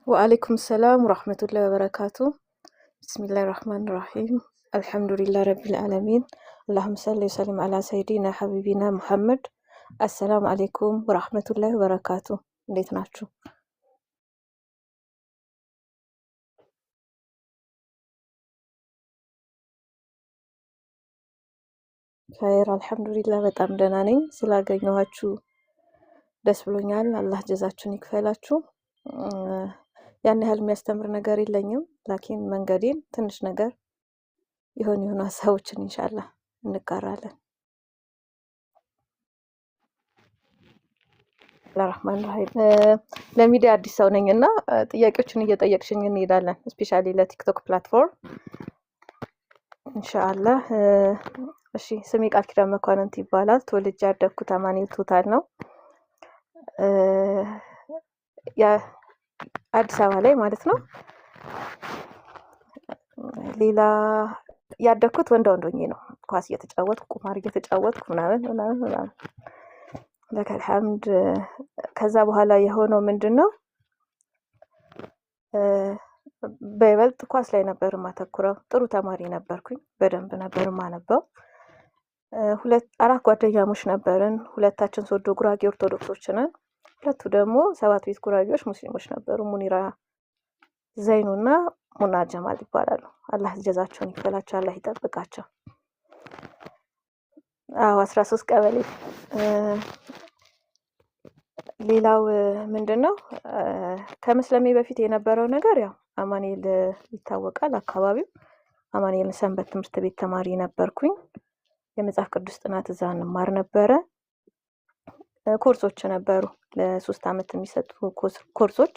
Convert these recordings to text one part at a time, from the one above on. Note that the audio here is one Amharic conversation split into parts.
وعليكم السلام ورحمة الله وبركاته. بسم الله الرحمن الرحيم. الحمد لله رب العالمين. اللهم صل وسلم على سيدنا حبيبنا محمد. السلام عليكم ورحمة الله وبركاته. እንዴት ናችሁ? ኸይር አልሐምዱሊላህ በጣም ደህና ነኝ። ስላገኘኋችሁ ደስ ብሎኛል። አላህ ጀዛችሁን ይክፈላችሁ። ያን ያህል የሚያስተምር ነገር የለኝም፣ ላኪን መንገዴን ትንሽ ነገር የሆኑ ሀሳቦችን ኢንሻአላህ እንጋራለን። ለራህማን ራሂም ለሚዲያ አዲስ ሰው ነኝና ጥያቄዎችን እየጠየቅሽኝ እንሄዳለን። ስፔሻሊ ለቲክቶክ ፕላትፎርም ኢንሻአላህ። እሺ፣ ስሜ ቃል ኪዳን መኳንንት ይባላል። ተወልጄ ያደግኩት አማኑኤል ቶታል ነው። አዲስ አበባ ላይ ማለት ነው። ሌላ ያደግኩት ወንዶኜ ነው። ኳስ እየተጫወትኩ ቁማር እየተጫወትኩ ምናምን ለከል ሐምድ። ከዛ በኋላ የሆነው ምንድነው? በይበልጥ ኳስ ላይ ነበር ማተኩረው። ጥሩ ተማሪ ነበርኩኝ። በደንብ ነበር ማነበው። አራት ጓደኛሞች ነበርን። ሁለታችን ሶዶ ጉራጌ ኦርቶዶክሶች ነን። ሁለቱ ደግሞ ሰባት ቤት ጉራጌዎች ሙስሊሞች ነበሩ። ሙኒራ ዘይኑና ሙና ጀማል ይባላሉ። አላህ ጀዛቸውን ይክፈላቸው፣ አላህ ይጠብቃቸው። 13 ቀበሌ። ሌላው ምንድነው? ከመስለሜ በፊት የነበረው ነገር ያው አማኑኤል ይታወቃል አካባቢው። አማኑኤል ሰንበት ትምህርት ቤት ተማሪ ነበርኩኝ። የመጽሐፍ ቅዱስ ጥናት እዛ እንማር ነበረ። ኮርሶች ነበሩ ለ3 አመት የሚሰጡ ኮርሶች።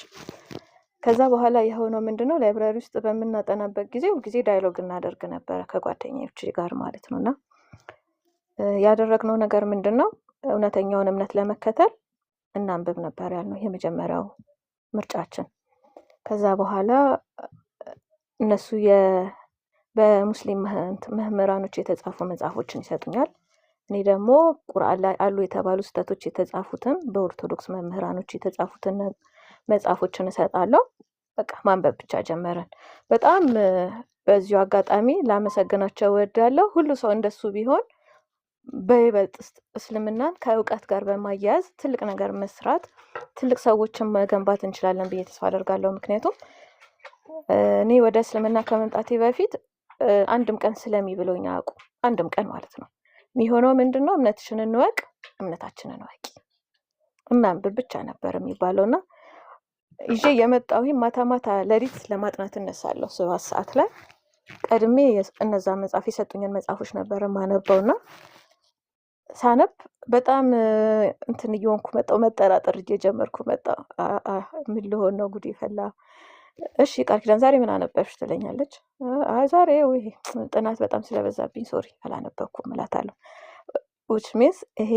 ከዛ በኋላ የሆነው ምንድነው? ላይብራሪ ውስጥ በመናጠናበት ጊዜ ሁልጊዜ ዳያሎግ እናደርግ ነበረ ከጓደኞቼ ጋር ማለት ነውና ያደረግነው ነገር ምንድነው? እውነተኛውን እምነት ለመከተል እናንብብ ነበር ያልነው የመጀመሪያው ምርጫችን። ከዛ በኋላ እነሱ በሙስሊም መምህራኖች የተጻፉ መጽሐፎችን ይሰጡኛል። እኔ ደግሞ ቁርአን ላይ አሉ የተባሉ ስህተቶች የተጻፉትን በኦርቶዶክስ መምህራኖች የተጻፉትን መጽሐፎችን እሰጣለሁ። በቃ ማንበብ ብቻ ጀመረን። በጣም በዚሁ አጋጣሚ ላመሰግናቸው እወዳለሁ። ሁሉ ሰው እንደሱ ቢሆን በይበልጥ እስልምናን ከእውቀት ጋር በማያያዝ ትልቅ ነገር መስራት፣ ትልቅ ሰዎችን መገንባት እንችላለን ብዬ ተስፋ አደርጋለሁ። ምክንያቱም እኔ ወደ እስልምና ከመምጣቴ በፊት አንድም ቀን ስለሚ ብሎኝ አያውቁም። አንድም ቀን ማለት ነው። የሚሆነው ምንድነው? እምነትሽን እንወቅ፣ እምነታችንን እንወቂ፣ እናንብብ ብቻ ነበር የሚባለውና ይዤ የመጣው ማታ ለሊት ለማጥናት እነሳለሁ 7 ሰዓት ላይ ቀድሜ እነዛ መጽሐፍ የሰጡኝን መጽሐፎች ነበር ማነበውና ሳነብ በጣም እንትን እየሆንኩ መጣው። መጠራጠር እየጀመርኩ መጣው። ምን ልሆን ነው? ጉድ ይፈላ። እሺ ቃል ኪዳን ዛሬ ምን አነበብሽ ትለኛለች። ዛሬ ወይ ጥናት በጣም ስለበዛብኝ ሶሪ አላነበብኩም እላታለሁ። which means ይሄ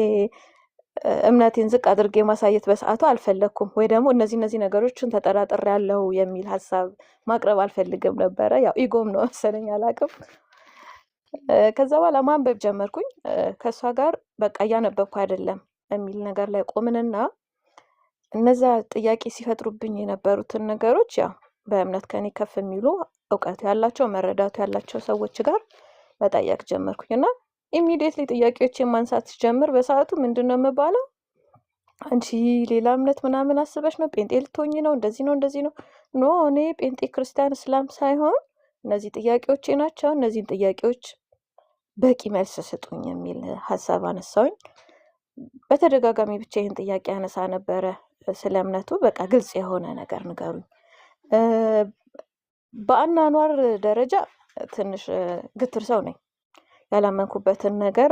እምነቴን ዝቅ አድርጌ ማሳየት በሰዓቱ አልፈለኩም፣ ወይ ደግሞ እነዚህ ነገሮችን ተጠራጥሬ ያለው የሚል ሐሳብ ማቅረብ አልፈልግም ነበረ። ያው ኢጎም ነው መሰለኝ አላቅም። ከዛ በኋላ ማንበብ ጀመርኩኝ። ከሷ ጋር በቃ እያነበብኩ አይደለም የሚል ነገር ላይ ቆምንና እነዛ ጥያቄ ሲፈጥሩብኝ የነበሩትን ነገሮች ያው በእምነት ከኔ ከፍ የሚሉ እውቀት ያላቸው መረዳቱ ያላቸው ሰዎች ጋር መጠየቅ ጀመርኩኝና ኢሚዲየትሊ ጥያቄዎችን ማንሳት ጀመር። በሰዓቱ ምንድነው የምባለው? አንቺ ሌላ እምነት ምናምን አስበሽ ነው? ጴንጤ ልትሆኚ ነው? እንደዚህ ነው? ኖ እኔ ጴንጤ ክርስቲያን እስላም ሳይሆን እነዚህ ጥያቄዎቼ ናቸው። እነዚህን ጥያቄዎች በቂ መልስ ስጡኝ የሚል ሐሳብ አነሳውኝ። በተደጋጋሚ ብቻ ይሄን ጥያቄ አነሳ ነበረ። ስለ እምነቱ በቃ ግልጽ የሆነ ነገር ንገሩኝ። በአናኗር ደረጃ ትንሽ ግትር ሰው ነኝ። ያላመንኩበትን ነገር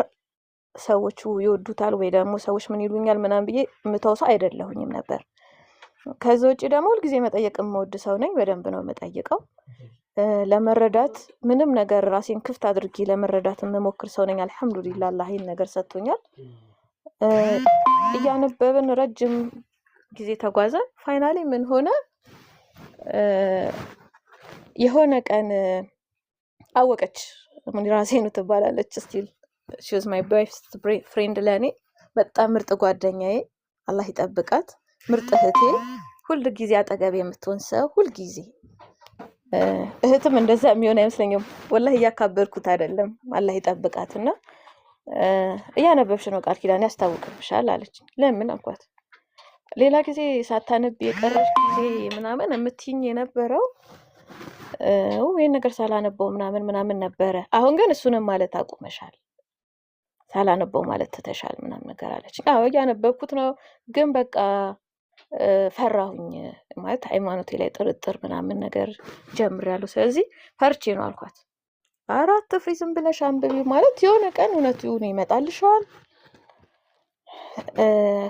ሰዎቹ ይወዱታል ወይ ደግሞ ሰዎች ምን ይሉኛል ምናምን ብዬ የምተውሰው አይደለሁኝም ነበር። ከዛ ውጪ ደግሞ ሁልጊዜ መጠየቅ የምወድ ሰው ነኝ። በደንብ ነው የምጠይቀው። ለመረዳት ምንም ነገር ራሴን ክፍት አድርጌ ለመረዳት የምሞክር ሰው ነኝ። አልሐምዱሊላህ አላህ ይሄን ነገር ሰጥቶኛል። እያነበብን ረጅም ጊዜ ተጓዘ። ፋይናሊ ምን ሆነ? የሆነ ቀን አወቀች። ሙኒራ ዘይኑ ትባላለች። ስቲል she was my best friend ለኔ በጣም ምርጥ ጓደኛዬ፣ አላህ ይጠብቃት። ምርጥ እህቴ፣ ሁል ጊዜ አጠገብ የምትሆን ሰው ሁል ጊዜ እህትም እንደዛ የሚሆን አይመስለኝም። ወላሂ እያካበርኩት አይደለም። አላህ ይጠብቃትና እያነበብሽ ነው ቃል ኪዳን ያስታውቅብሻል አለች። ለምን አልኳት። ሌላ ጊዜ ሳታነብ የቀረሽ ጊዜ ምናምን የምትይኝ የነበረው ይሄን ነገር ሳላነበው ምናምን ነበረ። አሁን ግን እሱንም ማለት አቁመሻል፣ ሳላነበው ማለት ትተሻል ምናምን ነገር አለች። አዎ እያነበብኩት ነው፣ ግን በቃ ፈራሁኝ ማለት ሃይማኖቴ ላይ ጥርጥር ምናምን ነገር ጀምሬያለሁ። ስለዚህ ፈርቼ ነው አልኳት። አራት ፍሪ ዝም ብለሽ አንብቢ ማለት የሆነ ቀን እውነቱ ይመጣልሻል።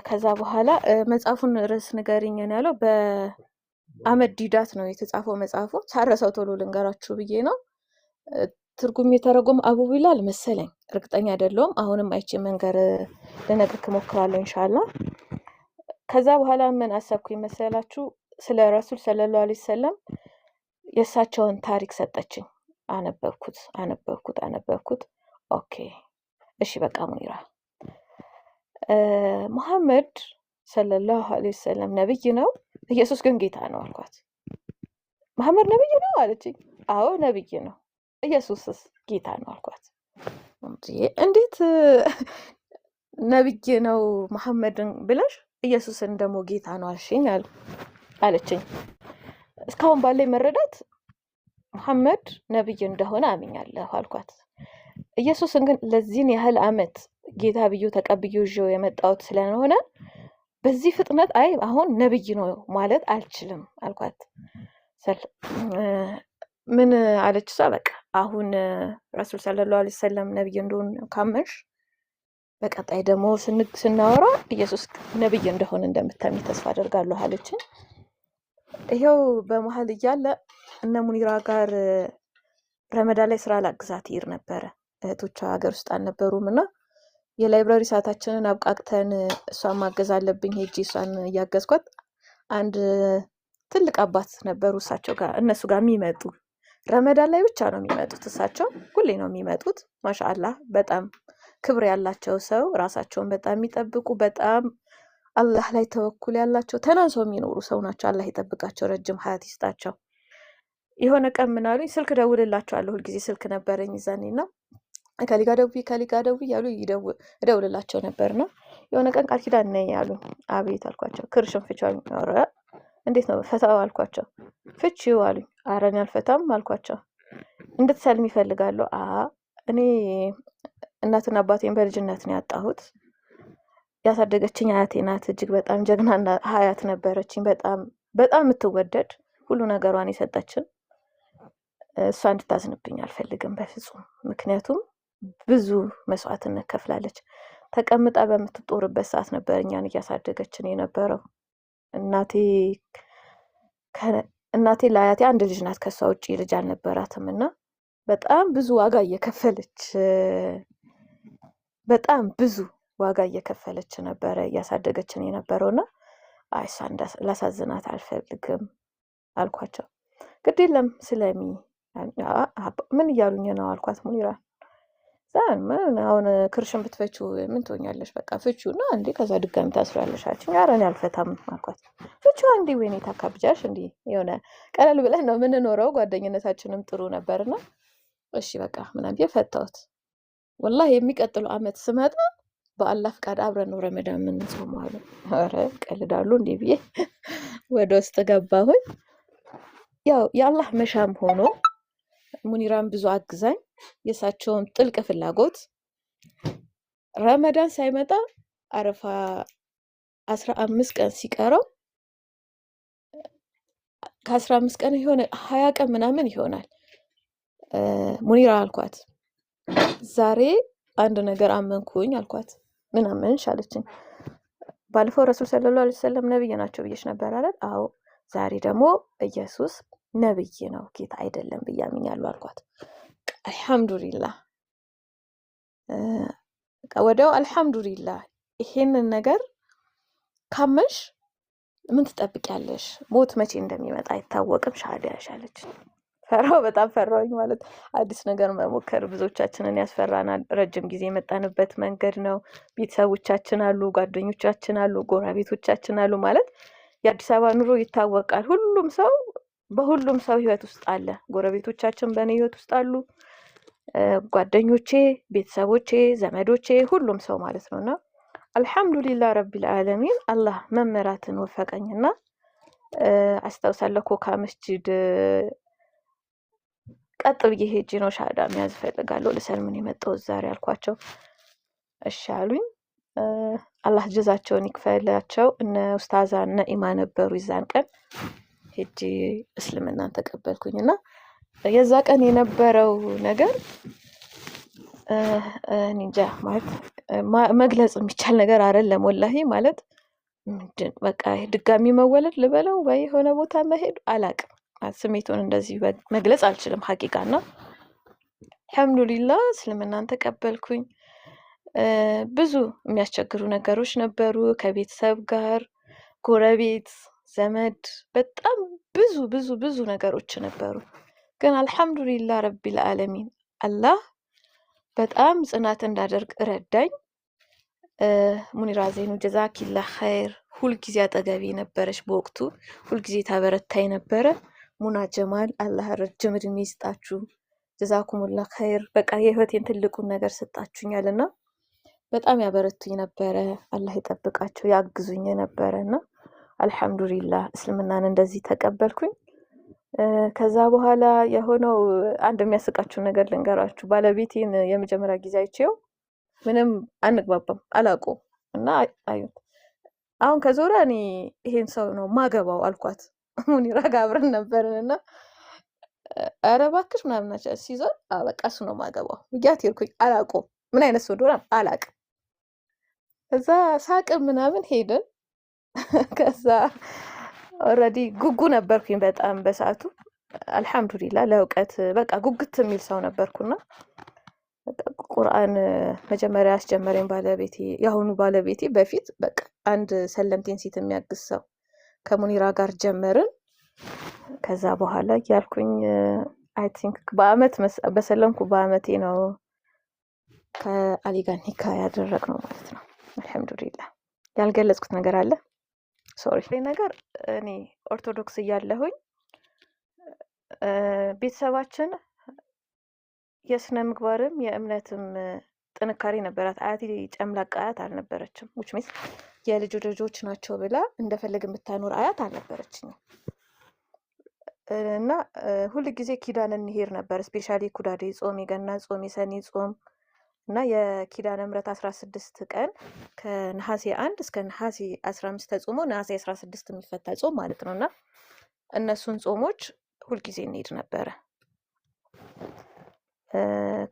ከዛ በኋላ መጽሐፉን ርዕስ ንገሪኝ ነው ያለው። በአህመድ ዲዳት ነው የተጻፈው መጽሐፉ። ሳረሰው ቶሎ ልንገራችሁ ብዬ ነው። ትርጉም የተረጎመ አቡ ቢላል መሰለኝ፣ እርግጠኛ አይደለሁም። አሁንም አይቼ መንገር ልነግርህ እሞክራለሁ ኢንሻአላህ። ከዛ በኋላ ምን አሰብኩኝ መሰላችሁ? ስለ ረሱል ሰለላሁ ዐለይሂ ወሰለም የእሳቸውን ታሪክ ሰጠችኝ። አነበብኩት። ኦኬ እሺ በቃ ሙኒራ መሐመድ ሰለላሁ ዐለይሂ ወሰለም ነብይ ነው፣ ኢየሱስ ግን ጌታ ነው አልኳት። መሐመድ ነብይ ነው አለችኝ። አዎ ነብይ ነው፣ ኢየሱስስ ጌታ ነው አልኳት። እንዴት ነብይ ነው መሐመድን ብለሽ ኢየሱስን ደግሞ ጌታ ነው አልሽኝ አለችኝ። እስካሁን ባለኝ መረዳት መሐመድ ነብይ እንደሆነ አምኛለሁ አልኳት። ኢየሱስን ግን ለዚህን ያህል ዓመት ጌታ ብዬ ተቀብዬ ይዤው የመጣሁት ስለሆነ በዚህ ፍጥነት አሁን ነብይ ነው ማለት አልችልም አልኳት። ምን አለች እሷ? በቃ አሁን ረሱል ሰለላሁ ዐለይሂ ወሰለም ነብይ እንደሆነ ካመንሽ በቀጣይ ደግሞ ስናወራ ኢየሱስ ነብይ እንደሆነ እንደምታምኚ ተስፋ አደርጋለሁ አለችኝ። ይሄው በመሀል እያለ እነ ሙኒራ ጋር ረመዳን ላይ ስራ ላግዛት ይር ነበረ። እህቶቿ ሀገር ውስጥ አልነበሩም እና የላይብራሪ ሰዓታችንን አብቃቅተን እሷን ማገዝ አለብኝ። ሄጂ እሷን እያገዝኳት አንድ ትልቅ አባት ነበሩ እነሱ ጋር የሚመጡ ረመዳን ላይ ብቻ ነው የሚመጡት። እሳቸው ሁሌ ነው የሚመጡት። ማሻአላህ በጣም ክብር ያላቸው ሰው፣ ራሳቸውን በጣም የሚጠብቁ፣ በጣም አላህ ላይ ተወኩል ያላቸው ተናንሰው የሚኖሩ ሰው ናቸው። አላህ ይጠብቃቸው፣ ረጅም ሀያት ይስጣቸው። የሆነ ቀን ምን አሉኝ፣ ስልክ ደውልላቸዋለሁ። ሁልጊዜ ስልክ ነበረኝ ይዛኔና ከሊጋ ደውይ ያሉ እደውልላቸው ነበርና የሆነ ቀን ቃል ኪዳን ነኝ ያሉኝ። አቤት አልኳቸው። ክርሽን ፍቻው። ኧረ እንዴት ነው ፈታው አልኳቸው። ፍቺው አሉኝ። ኧረ እኔ አልፈታም አልኳቸው። እንድትሰልም ይፈልጋሉ። እኔ እናትና አባቴን በልጅነት ነው ያጣሁት። ያሳደገችኝ አያቴ ናት። እጅግ በጣም ጀግና ሀያት ነበረችኝ። በጣም የምትወደድ ሁሉ ነገሯን የሰጠችን። እሷ እንድታዝንብኝ አልፈልግም በፍጹም። ምክንያቱም ብዙ መስዋዕትነት ከፍላለች። ተቀምጣ በምትጦርበት ሰዓት ነበር እኛን እያሳደገችን የነበረው። እናቴ ለአያቴ አንድ ልጅ ናት፣ ከሷ ውጪ ልጅ አልነበራትም እና በጣም ብዙ ዋጋ እየከፈለች ነበረ እያሳደገችን የነበረውና እሷ ላሳዝናት አልፈልግም አልኳቸው። ግድ የለም ስለሚ ምን እያሉኝ ነው አልኳት። ሙኒራ አሁን ክርሽን ብትፈቺው ምን ትሆኛለሽ? በቃ ፍቺውና እንዴ ከዛ ድጋሚ ታስሪያለሽ አለችኝ። ኧረ እኔ አልፈታም አልኳት። ፍቺው እንዴ ወይኔ ታካብጃሽ እንዴ? የሆነ ቀለል ብለን ነው የምንኖረው። ጓደኝነታችንም ጥሩ ነበርና እሺ በቃ ምናምን ፈታሁት። ወላሂ የሚቀጥለው አመት ስመጣ በአላህ ፍቃድ አብረን ነው ረመዳን የምንጾመው አሉ። ኧረ ቀልዳሉ እንዴ ብዬ ወደ ውስጥ ገባሁኝ። ያው የአላህ መሻም ሆኖ ሙኒራን ብዙ አግዛኝ፣ የእሳቸውን ጥልቅ ፍላጎት ረመዳን ሳይመጣ አረፋ 15 ቀን ሲቀረው ከ15 ቀን የሆነ 20 ቀን ምናምን ይሆናል። ሙኒራ አልኳት፣ ዛሬ አንድ ነገር አመንኩኝ አልኳት። ምን አመንሽ አለችኝ። ባለፈው ረሱል ሰለላሁ ዐለይሂ ወሰለም ነብይ ናቸው ብዬሽ ነበር አይደል? አዎ። ዛሬ ደግሞ ኢየሱስ ነብይ ነው ጌታ አይደለም ብዬ አምኛለሁ አልኳት። አልሐምዱሊላህ ወዲያው አልሐምዱሊላህ። ይሄንን ነገር ካመንሽ ምን ትጠብቂያለሽ? ሞት መቼ እንደሚመጣ አይታወቅም። ሻሃዳ ያሻለች። በጣም ፈራሁኝ። ማለት አዲስ ነገር መሞከር ብዙዎቻችንን ያስፈራናል። ረጅም ጊዜ የመጣንበት መንገድ ነው። ቤተሰቦቻችን አሉ፣ ጓደኞቻችን አሉ፣ ጎረቤቶቻችን አሉ። ማለት የአዲስ አበባ ኑሮ ይታወቃል። ሁሉም ሰው በሁሉም ሰው ህይወት ውስጥ አለ። ጎረቤቶቻችን በእኔ ህይወት ውስጥ አሉ፣ ጓደኞቼ፣ ቤተሰቦቼ፣ ዘመዶቼ፣ ሁሉም ሰው ማለት ነውና አልሐምዱሊላህ ረቢል ዓለሚን አላህ መመራትን ወፈቀኝና አስታውሳለሁ ኮካ መስጂድ ቀጥ ብዬ ሄጄ ነው ሻሃዳ መያዝ እፈልጋለሁ ልሰልምን የመጣሁት ዛሬ አልኳቸው። እሺ አሉኝ። አላህ ጀዛቸውን ይክፈላቸው። እነ ኡስታዛ ነኢማ ነበሩ። ይዛን ቀን ሄጄ እስልምናን ተቀበልኩኝና የዛ ቀን የነበረው ነገር እንጃ ማለት መግለጽ የሚቻል ነገር አይደለም። ወላሂ ማለት ምንድን በቃ ድጋሚ መወለድ ልበለው ወይ የሆነ ቦታ መሄድ አላቅም። ስሜቱን እንደዚህ መግለጽ አልችልም ሐቂቃና አልሐምዱሊላህ እስልምናን ተቀበልኩኝ። ብዙ የሚያስቸግሩ ነገሮች ነበሩ ከቤተሰብ ጋር፣ ጎረቤት፣ ዘመድ፣ በጣም ብዙ ብዙ ብዙ ነገሮች ነበሩ። ግን አልሐምዱሊላህ ረቢል ዓለሚን አላህ በጣም ጽናት እንዳደርግ ረዳኝ። ሙኒራ ዘይኑ ጀዛኪላህ ኸይር ሁልጊዜ አጠገቤ ነበረች። በወቅቱ ሁልጊዜ ታበረታኝ ነበረ። ሙና ጀማል አላህ ረጅም እድሜ ይስጣችሁ፣ ጀዛኩሙላህ ኸይር። በቃ የህይወቴን ትልቁን ነገር ሰጣችሁኛልና በጣም ያበረቱኝ ነበረ። አላህ ይጠብቃቸው፣ ያግዙኝ ነበረና አልሐምዱሊላህ እስልምናን እንደዚህ ተቀበልኩኝ። ከዛ በኋላ የሆነው አንድ የሚያስቃችሁ ነገር ልንገራችሁ። ባለቤቴን የመጀመሪያ ጊዜ አይቼው ምንም አንግባባም አላውቀውም እና አዩት አሁን ከዞረ እኔ ይሄን ሰው ነው ማገባው አልኳት። ሙኒራ ጋር አብረን ነበርንና ኧረ እባክሽ ምናምን ናቸው ሲዞር በቃ እሱ ነው ማገባው ብያት ሄድኩኝ። አላውቀውም ምን አይነት ሰው እንደሆነ አላውቅም። ከዛ ሳቅ ምናምን ሄድን። ከዛ ኦልሬዲ ጉጉ ነበርኩኝ በጣም በሰዓቱ አልሐምዱሊላህ ለእውቀት በቃ ጉግት የሚል ሰው ነበርኩና ቁርአን መጀመሪያ አስጀመረኝ ባለቤቴ። ያሁኑ ባለቤቴ በፊት በቃ አንድ ሰለምቴን ሴት የሚያግዝ ሰው ከሙኒራ ጋር ጀመርን። ከዛ በኋላ ያልኩኝ አይ ቲንክ በአመት በሰለምኩ በአመቴ ነው ከአሊ ጋር ኒካ ያደረግነው ማለት ነው። አልሐምዱሊላህ ያልገለጽኩት ነገር አለ ሶሪ ነገር እኔ ኦርቶዶክስ እያለሁኝ ቤተሰባችን የስነ ምግባርም የእምነትም ጥንካሬ ነበራት። አያቴ ጨምላቃ አያት አልነበረችም። which means የልጅ ልጆች ናቸው ብላ እንደፈለግ የምታኖር አያት አልነበረችኝም እና ሁል ጊዜ ኪዳን እንሄድ ነበር። ስፔሻሊ ኩዳዴ ጾም፣ የገና ጾም፣ የሰኔ ጾም እና የኪዳነ ምሕረት 16 ቀን ከነሐሴ 1 እስከ ነሐሴ 15 ተጾሞ ነሐሴ 16 የሚፈታ ጾም ማለት ነውና እነሱን ጾሞች ሁልጊዜ እንሄድ ነበረ።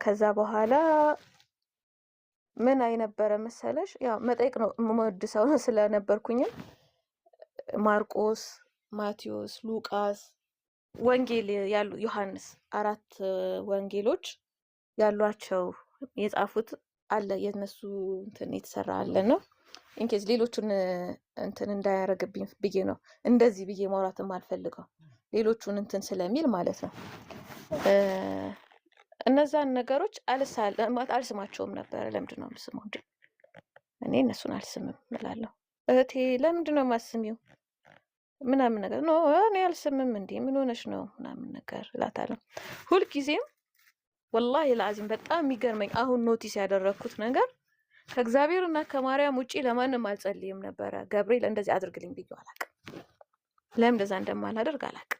ከዛ በኋላ ምን አይነበረ መሰለሽ ያው መጠይቅ ነው የምወድ ሰው ስለነበርኩኝ ማርቆስ፣ ማቴዎስ፣ ሉቃስ ወንጌል ያሉ ዮሐንስ 4 ወንጌሎች ያሏቸው የጻፉት አለ የነሱ እንትን የተሰራ አለ ነው። ኢንኬዝ ሌሎቹን እንትን እንዳያረግብኝ ብዬ ነው እንደዚህ ብዬ ማውራትም አልፈልገው ሌሎቹን እንትን ስለሚል ማለት ነው። እነዛን ነገሮች አልስማቸውም ነበር። ለምንድን ነው የምስመው እንዴ? እኔ እነሱን አልስምም እላለሁ። እህቴ ለምንድን ነው የማስሚው ምናምን ነገር ነው እኔ አልስምም እንዴ ምን ሆነሽ ነው ምናምን ነገር እላታለሁ ሁልጊዜም። ወላሂ ለአዚም በጣም የሚገርመኝ አሁን ኖቲስ ያደረኩት ነገር ከእግዚአብሔርና ከማርያም ውጪ ለማንም አልጸልይም ነበረ። ገብርኤል እንደዚህ አድርግልኝ ብዬ አላውቅም። ለምን እንደዛ እንደማላደርግ አላውቅም።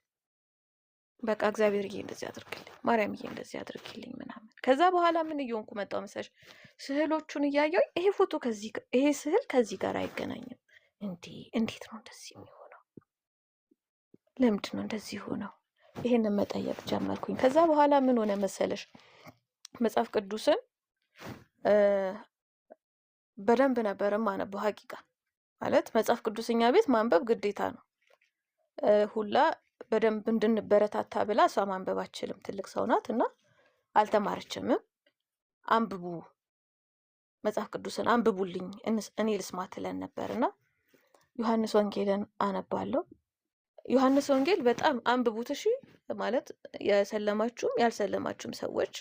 በቃ እግዚአብሔርዬ እንደዚህ አድርግልኝ፣ ማርያምዬ እንደዚህ አድርግልኝ ምናምን። ከዛ በኋላ ምን እየሆንኩ መጣሁ መሰለሽ? ስዕሎቹን እያየሁ ይሄ ፎቶ ይሄ ስዕል ከዚህ ጋር አይገናኝም እንዴት ነው እንደዚህ የሚሆነው? ለምንድን ነው እንደዚህ ሆነው? ይሄንን መጠየቅ ጀመርኩኝ። ከዛ በኋላ ምን ሆነ መሰለሽ? መጽሐፍ ቅዱስን በደንብ ነበር ማነበው። ሀቂቃ ማለት መጽሐፍ ቅዱስኛ ቤት ማንበብ ግዴታ ነው። ሁላ በደንብ እንድንበረታታ ብላ እሷ ማንበብ አትችልም፣ ትልቅ ሰው ናት እና አልተማረችምም። አንብቡ መጽሐፍ ቅዱስን አንብቡልኝ እኔ ልስማ ትለን ነበርና ዮሐንስ ወንጌልን አነባለሁ። ዮሐንስ ወንጌል በጣም አንብቡት እሺ። ማለት የሰለማችሁም ያልሰለማችሁም ሰዎች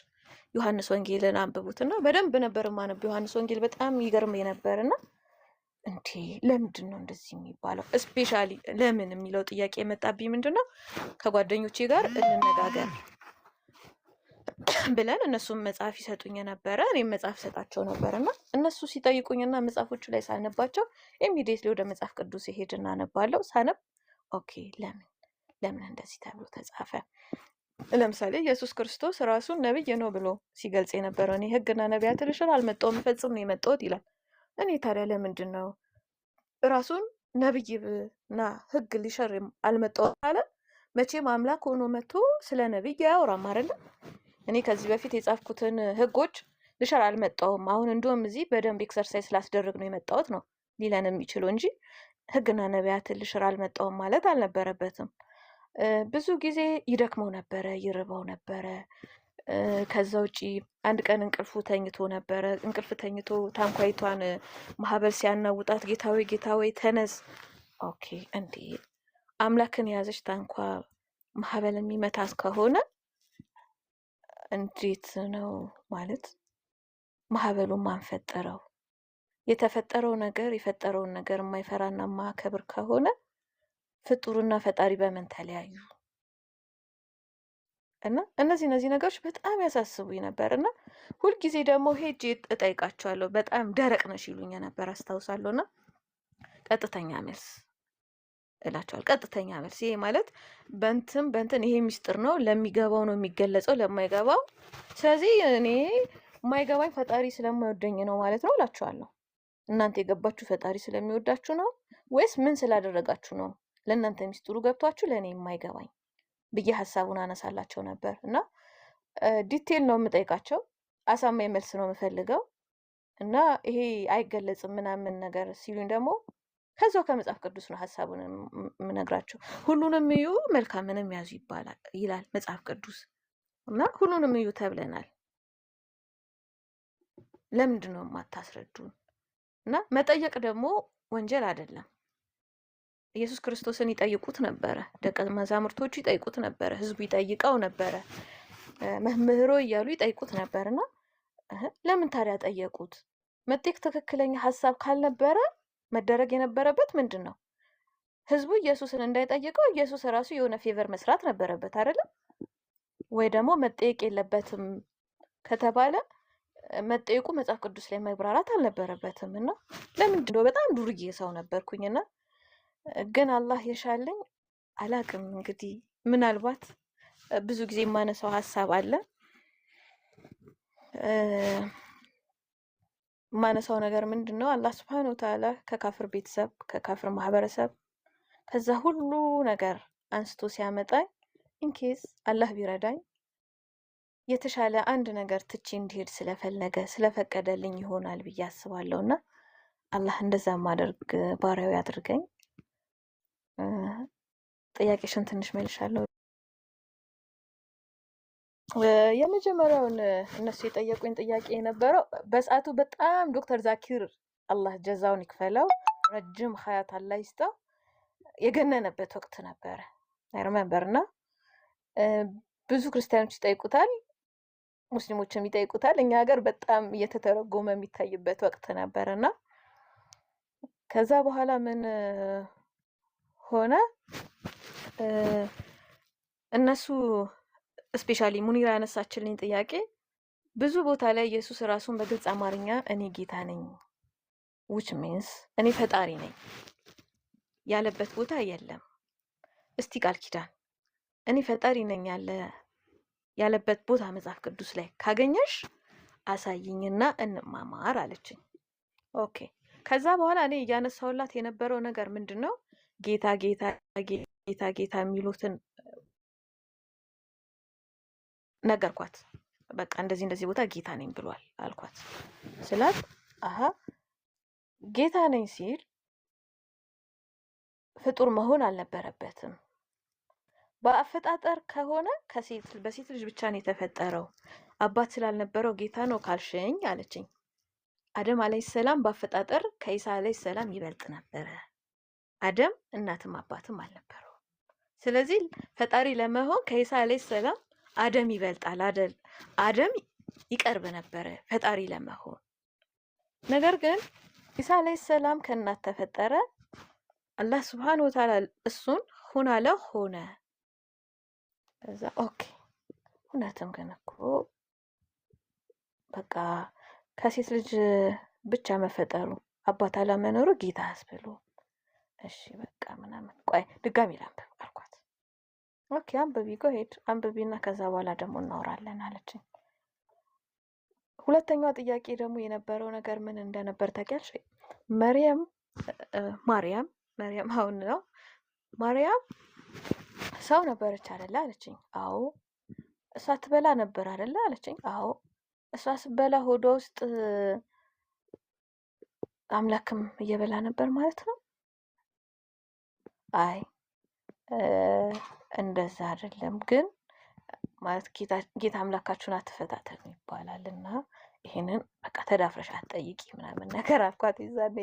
ዮሐንስ ወንጌልን አንብቡትና በደንብ ነበር ማነብ። ዮሐንስ ወንጌል በጣም ይገርመኝ ነበርና እንዴ ለምንድን ነው እንደዚህ የሚባለው? ስፔሻሊ ለምን የሚለው ጥያቄ የመጣብኝ ምንድን ነው ከጓደኞቼ ጋር እንነጋገር ብለን እነሱም መጽሐፍ ይሰጡኝ ነበረ፣ እኔም መጽሐፍ ሰጣቸው ነበር እና እነሱ ሲጠይቁኝና መጽሐፎቹ ላይ ሳነባቸው ኢሚዲየትሊ ወደ መጽሐፍ ቅዱስ ይሄድና አነባለሁ። ሳነብ ኦኬ ለምን እንደዚህ ተብሎ ተጻፈ? ለምሳሌ ኢየሱስ ክርስቶስ ራሱን ነብይ ነው ብሎ ሲገልጽ የነበረው እኔ ሕግና ነቢያትን ልሽር አልመጣሁም ልፈጽም ነው የመጣሁት ይላል። እኔ ታዲያ ለምንድን ነው ራሱን ነብይና ሕግ ሊሽር አልመጣሁም አለ? መቼም አምላክ ሆኖ መጥቶ ስለ ነብይ አያወራም አይደለም። እኔ ከዚህ በፊት የጻፍኩትን ሕጎች ልሽር አልመጣሁም፣ አሁን እንዲሁም እዚህ በደንብ ኤክሰርሳይዝ ስላስደርግ ነው የመጣሁት ነው ሊለን የሚችለው እንጂ ሕግና ነቢያትን ልሽር አልመጣሁም ማለት አልነበረበትም። ብዙ ጊዜ ይደክመው ነበረ፣ ይርበው ነበረ። ከዛ ውጪ አንድ ቀን እንቅልፍ ተኝቶ ታንኳይቷን ማዕበል ሲያናውጣት ጌታዊ ተነስ። ኦኬ እንዴ አምላክን የያዘች ታንኳ ማዕበል የሚመታት ከሆነ እንዴት ነው ማለት ማዕበሉን ማን ፈጠረው? የተፈጠረው ነገር የፈጠረውን ነገር የማይፈራና የማያከብር ከሆነ ፍጡርና ፈጣሪ በምን ተለያዩ? እና እነዚህ ነገሮች በጣም ያሳስቡኝ ነበር እና ሁልጊዜ ደግሞ ሄጄ እጠይቃቸዋለሁ። በጣም ደረቅ ነሽ ይሉኝ ነበር አስታውሳለሁ። እና ቀጥተኛ መልስ እላቸዋለሁ። ቀጥተኛ መልስ። ይሄ ማለት በንትን ይሄ ሚስጥር ነው፣ ለሚገባው ነው የሚገለጸው፣ ለማይገባው ስለዚህ እኔ የማይገባኝ ፈጣሪ ስለማይወደኝ ነው ማለት ነው እላቸዋለሁ። እናንተ የገባችሁ ፈጣሪ ስለሚወዳችሁ ነው ወይስ ምን ስላደረጋችሁ ነው ለእናንተ ሚስጥሩ ገብቷችሁ ለእኔ የማይገባኝ ብዬ ሀሳቡን አነሳላቸው ነበር። እና ዲቴል ነው የምጠይቃቸው፣ አሳማኝ መልስ ነው የምፈልገው። እና ይሄ አይገለጽም ምናምን ነገር ሲሉኝ ደግሞ ከዛው ከመጽሐፍ ቅዱስ ነው ሀሳቡን የምነግራቸው። ሁሉንም እዩ መልካምንም ያዙ ይላል መጽሐፍ ቅዱስ። እና ሁሉንም እዩ ተብለናል። ለምንድን ነው የማታስረዱን? እና መጠየቅ ደግሞ ወንጀል አይደለም። ኢየሱስ ክርስቶስን ይጠይቁት ነበረ፣ ደቀ መዛሙርቶቹ ይጠይቁት ነበረ፣ ህዝቡ ይጠይቀው ነበረ፣ መምህሮ እያሉ ይጠይቁት ነበር። እና ለምን ታዲያ ጠየቁት? መጠየቅ ትክክለኛ ሀሳብ ካልነበረ መደረግ የነበረበት ምንድን ነው? ህዝቡ ኢየሱስን እንዳይጠይቀው ኢየሱስ ራሱ የሆነ ፌቨር መስራት ነበረበት አይደለም? ወይ ደግሞ መጠየቅ የለበትም ከተባለ መጠየቁ መጽሐፍ ቅዱስ ላይ መብራራት አልነበረበትም። እና ለምንድን ነው በጣም ዱርዬ ሰው ነበርኩኝና ግን አላህ የሻለኝ አላቅም። እንግዲህ ምናልባት ብዙ ጊዜ የማነሳው ሀሳብ አለ። የማነሳው ነገር ምንድን ነው? አላህ ሱብሓነሁ ወተዓላ ከካፍር ቤተሰብ ከካፍር ማህበረሰብ ከዛ ሁሉ ነገር አንስቶ ሲያመጣኝ ኢንኬስ አላህ ቢረዳኝ የተሻለ አንድ ነገር ትቼ እንዲሄድ ስለፈቀደልኝ ይሆናል ብዬ አስባለሁ። እና አላህ እንደዛ ማደርግ ባሪያው ያድርገኝ። ጥያቄሽን ትንሽ መልሻለሁ። የመጀመሪያውን እነሱ የጠየቁኝ ጥያቄ የነበረው በሰዓቱ በጣም ዶክተር ዛኪር አላህ ጀዛውን ይክፈለው ረጅም ሀያት አላህ ይስጠው የገነነበት ወቅት ነበረ። አይረመምበር እና ብዙ ክርስቲያኖች ይጠይቁታል፣ ሙስሊሞችም ይጠይቁታል። እኛ ሀገር በጣም እየተተረጎመ የሚታይበት ወቅት ነበረ እና ከዛ በኋላ ምን ሆነ? እነሱ ስፔሻሊ ሙኒራ ያነሳችልኝ ጥያቄ ብዙ ቦታ ላይ ኢየሱስ ራሱን በግልጽ አማርኛ እኔ ጌታ ነኝ which means እኔ ፈጣሪ ነኝ ያለበት ቦታ የለም። እስቲ ቃል ኪዳን እኔ ፈጣሪ ነኝ ያለበት ቦታ መጽሐፍ ቅዱስ ላይ ካገኘሽ አሳይኝና እንማማር አለችኝ። ኦኬ። ከዛ በኋላ እኔ እያነሳውላት የነበረው ነገር ምንድነው? ጌታ ጌታ ጌታ ጌታ የሚሉትን ነገርኳት። በቃ እንደዚህ ቦታ ጌታ ነኝ ብሏል አልኳት። ስላት አሃ ጌታ ነኝ ሲል ፍጡር መሆን አልነበረበትም። በአፈጣጠር ከሆነ በሴት ልጅ ብቻ ነው የተፈጠረው። አባት ስላልነበረው ጌታ ነው ካልሽኝ አለችኝ። አደም አለይሂ ሰላም በአፈጣጠር ከኢሳ አለይሂ ሰላም ይበልጥ ነበረ። አደም እናትም አባትም አልነበረው። ስለዚህ ፈጣሪ ለመሆን ከኢሳ አለይሂ ሰላም አደም ይበልጣል አይደል? አደም ይቀርብ ነበረ ፈጣሪ ለመሆን። ነገር ግን ኢሳ አለይሂ ሰላም ከእናት ተፈጠረ። አላህ ሱብሓነሁ ወተዓላ እሱን ሁን አለ ሆነ። ከዛ ኦኬ እውነትም ግን እኮ በቃ ከሴት ልጅ ብቻ መፈጠሩ አባት አለመኖሩ ጌታ አስብሎ እሺ በቃ ምናምን ቆይ ድጋሚ ላንብብ አልኳት። ኦኬ አንብቢ ሄድ አንብቢና ከዛ በኋላ ደግሞ እናወራለን አለችኝ። ሁለተኛው ጥያቄ ደግሞ የነበረው ነገር ምን እንደነበር ታውቂያለሽ? ማርያም አሁን ነው ማርያም ሰው ነበረች አይደለ አለችኝ። አዎ። እሷ ትበላ ነበር አይደለ አለችኝ። አዎ። እሷ ስትበላ ሆዷ ውስጥ አምላክም እየበላ ነበር ማለት ነው? አይ እንደዛ አይደለም፣ ግን ማለት ጌታ አምላካችሁን አትፈታተኑ ይባላል እና ይሄንን በቃ ተዳፍረሽ አትጠይቂ ምናምን ነገር አልኳት። ይዛኔ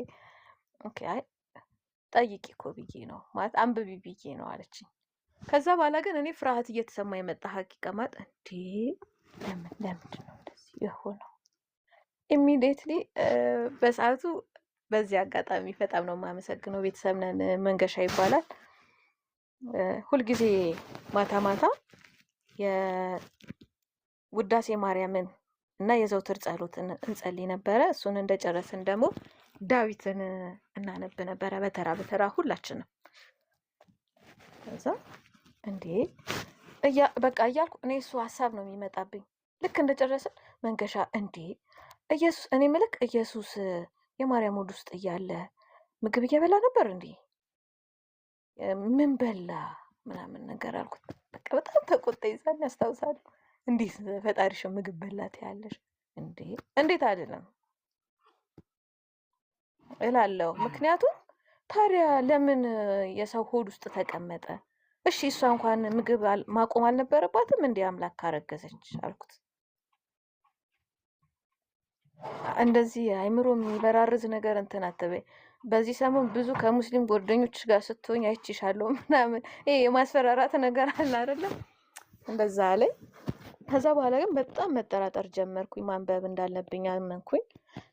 ኦኬ አይ ጠይቂ እኮ ብዬ ነው ማለት አንብቢ ብዬ ነው አለችኝ። ከዛ በኋላ ግን እኔ ፍርሃት እየተሰማ የመጣ ሀቂቃ ማለት እንዴ ለምንድን ነው እንደዚህ የሆነው? ኢሚዲየትሊ በሰዓቱ በዚህ አጋጣሚ በጣም ነው የማመሰግነው። ቤተሰብ ነን መንገሻ ይባላል። ሁልጊዜ ማታ ማታ የውዳሴ ማርያምን እና የዘውትር ጸሎትን እንጸልይ ነበረ። እሱን እንደጨረስን ደግሞ ዳዊትን እናነብ ነበረ በተራ በተራ ሁላችንም። ከዛ እንዴ በቃ እያልኩ እኔ እሱ ሀሳብ ነው የሚመጣብኝ። ልክ እንደጨረስን መንገሻ እንዴ ኢየሱስ እኔ ምልክ ኢየሱስ የማርያም ሆድ ውስጥ እያለ ምግብ እየበላ ነበር እንዴ? ምን በላ ምናምን ነገር አልኩት። በቃ በጣም ተቆጣ። ይዛን ያስታውሳለሁ። እንዴት ፈጣሪሽን ምግብ በላት ያለሽ እንዴ? እንዴት አይደለም እላለሁ። ምክንያቱም ታዲያ ለምን የሰው ሆድ ውስጥ ተቀመጠ? እሺ እሷ እንኳን ምግብ ማቆም አልነበረባትም እንዴ አምላክ ካረገዘች አልኩት። እንደዚህ አይምሮ የሚበራርዝ ነገር እንትን አትበይ። በዚህ ሰሞን ብዙ ከሙስሊም ጓደኞች ጋር ስትሆኝ አይችሻለሁ ምናምን ይሄ የማስፈራራት ነገር አለ አይደለም? እንደዛ አለኝ። ከዛ በኋላ ግን በጣም መጠራጠር ጀመርኩኝ። ማንበብ እንዳለብኝ አመንኩኝ።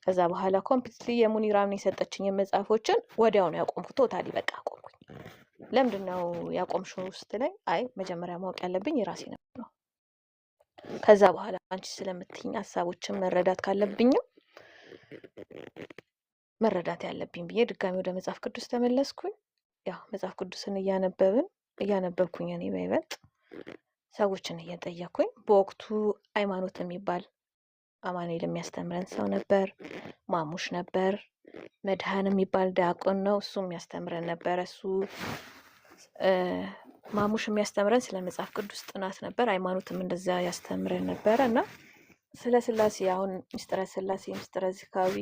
ከዛ በኋላ ኮምፕሊትሊ የሙኒራምን የሰጠችኝ መጽሐፎችን ወዲያው ነው ያቆምኩት። ቶታሊ በቃ አቆምኩኝ። ለምንድን ነው ያቆምሽው ስትለኝ አይ መጀመሪያ ማወቅ ያለብኝ የራሴ ነው። ከዛ በኋላ አንቺ ስለምትይኝ ሀሳቦችን መረዳት ካለብኝም መረዳት ያለብኝ ብዬ ድጋሚ ወደ መጽሐፍ ቅዱስ ተመለስኩኝ። ያው መጽሐፍ ቅዱስን እያነበብኩኝ እኔ በይበልጥ ሰዎችን እየጠየኩኝ። በወቅቱ ሃይማኖት የሚባል አማኑኤል የሚያስተምረን ሰው ነበር። ማሙሽ ነበር። መድኃን የሚባል ዲያቆን ነው። እሱ የሚያስተምረን ነበረ። ማሙሽ የሚያስተምረን ስለ መጽሐፍ ቅዱስ ጥናት ነበር። ሃይማኖትም እንደዛ ያስተምረን ነበረ እና ስለ ስላሴ አሁን ሚስጥረ ስላሴ፣ ሚስጥረ ዚካዊ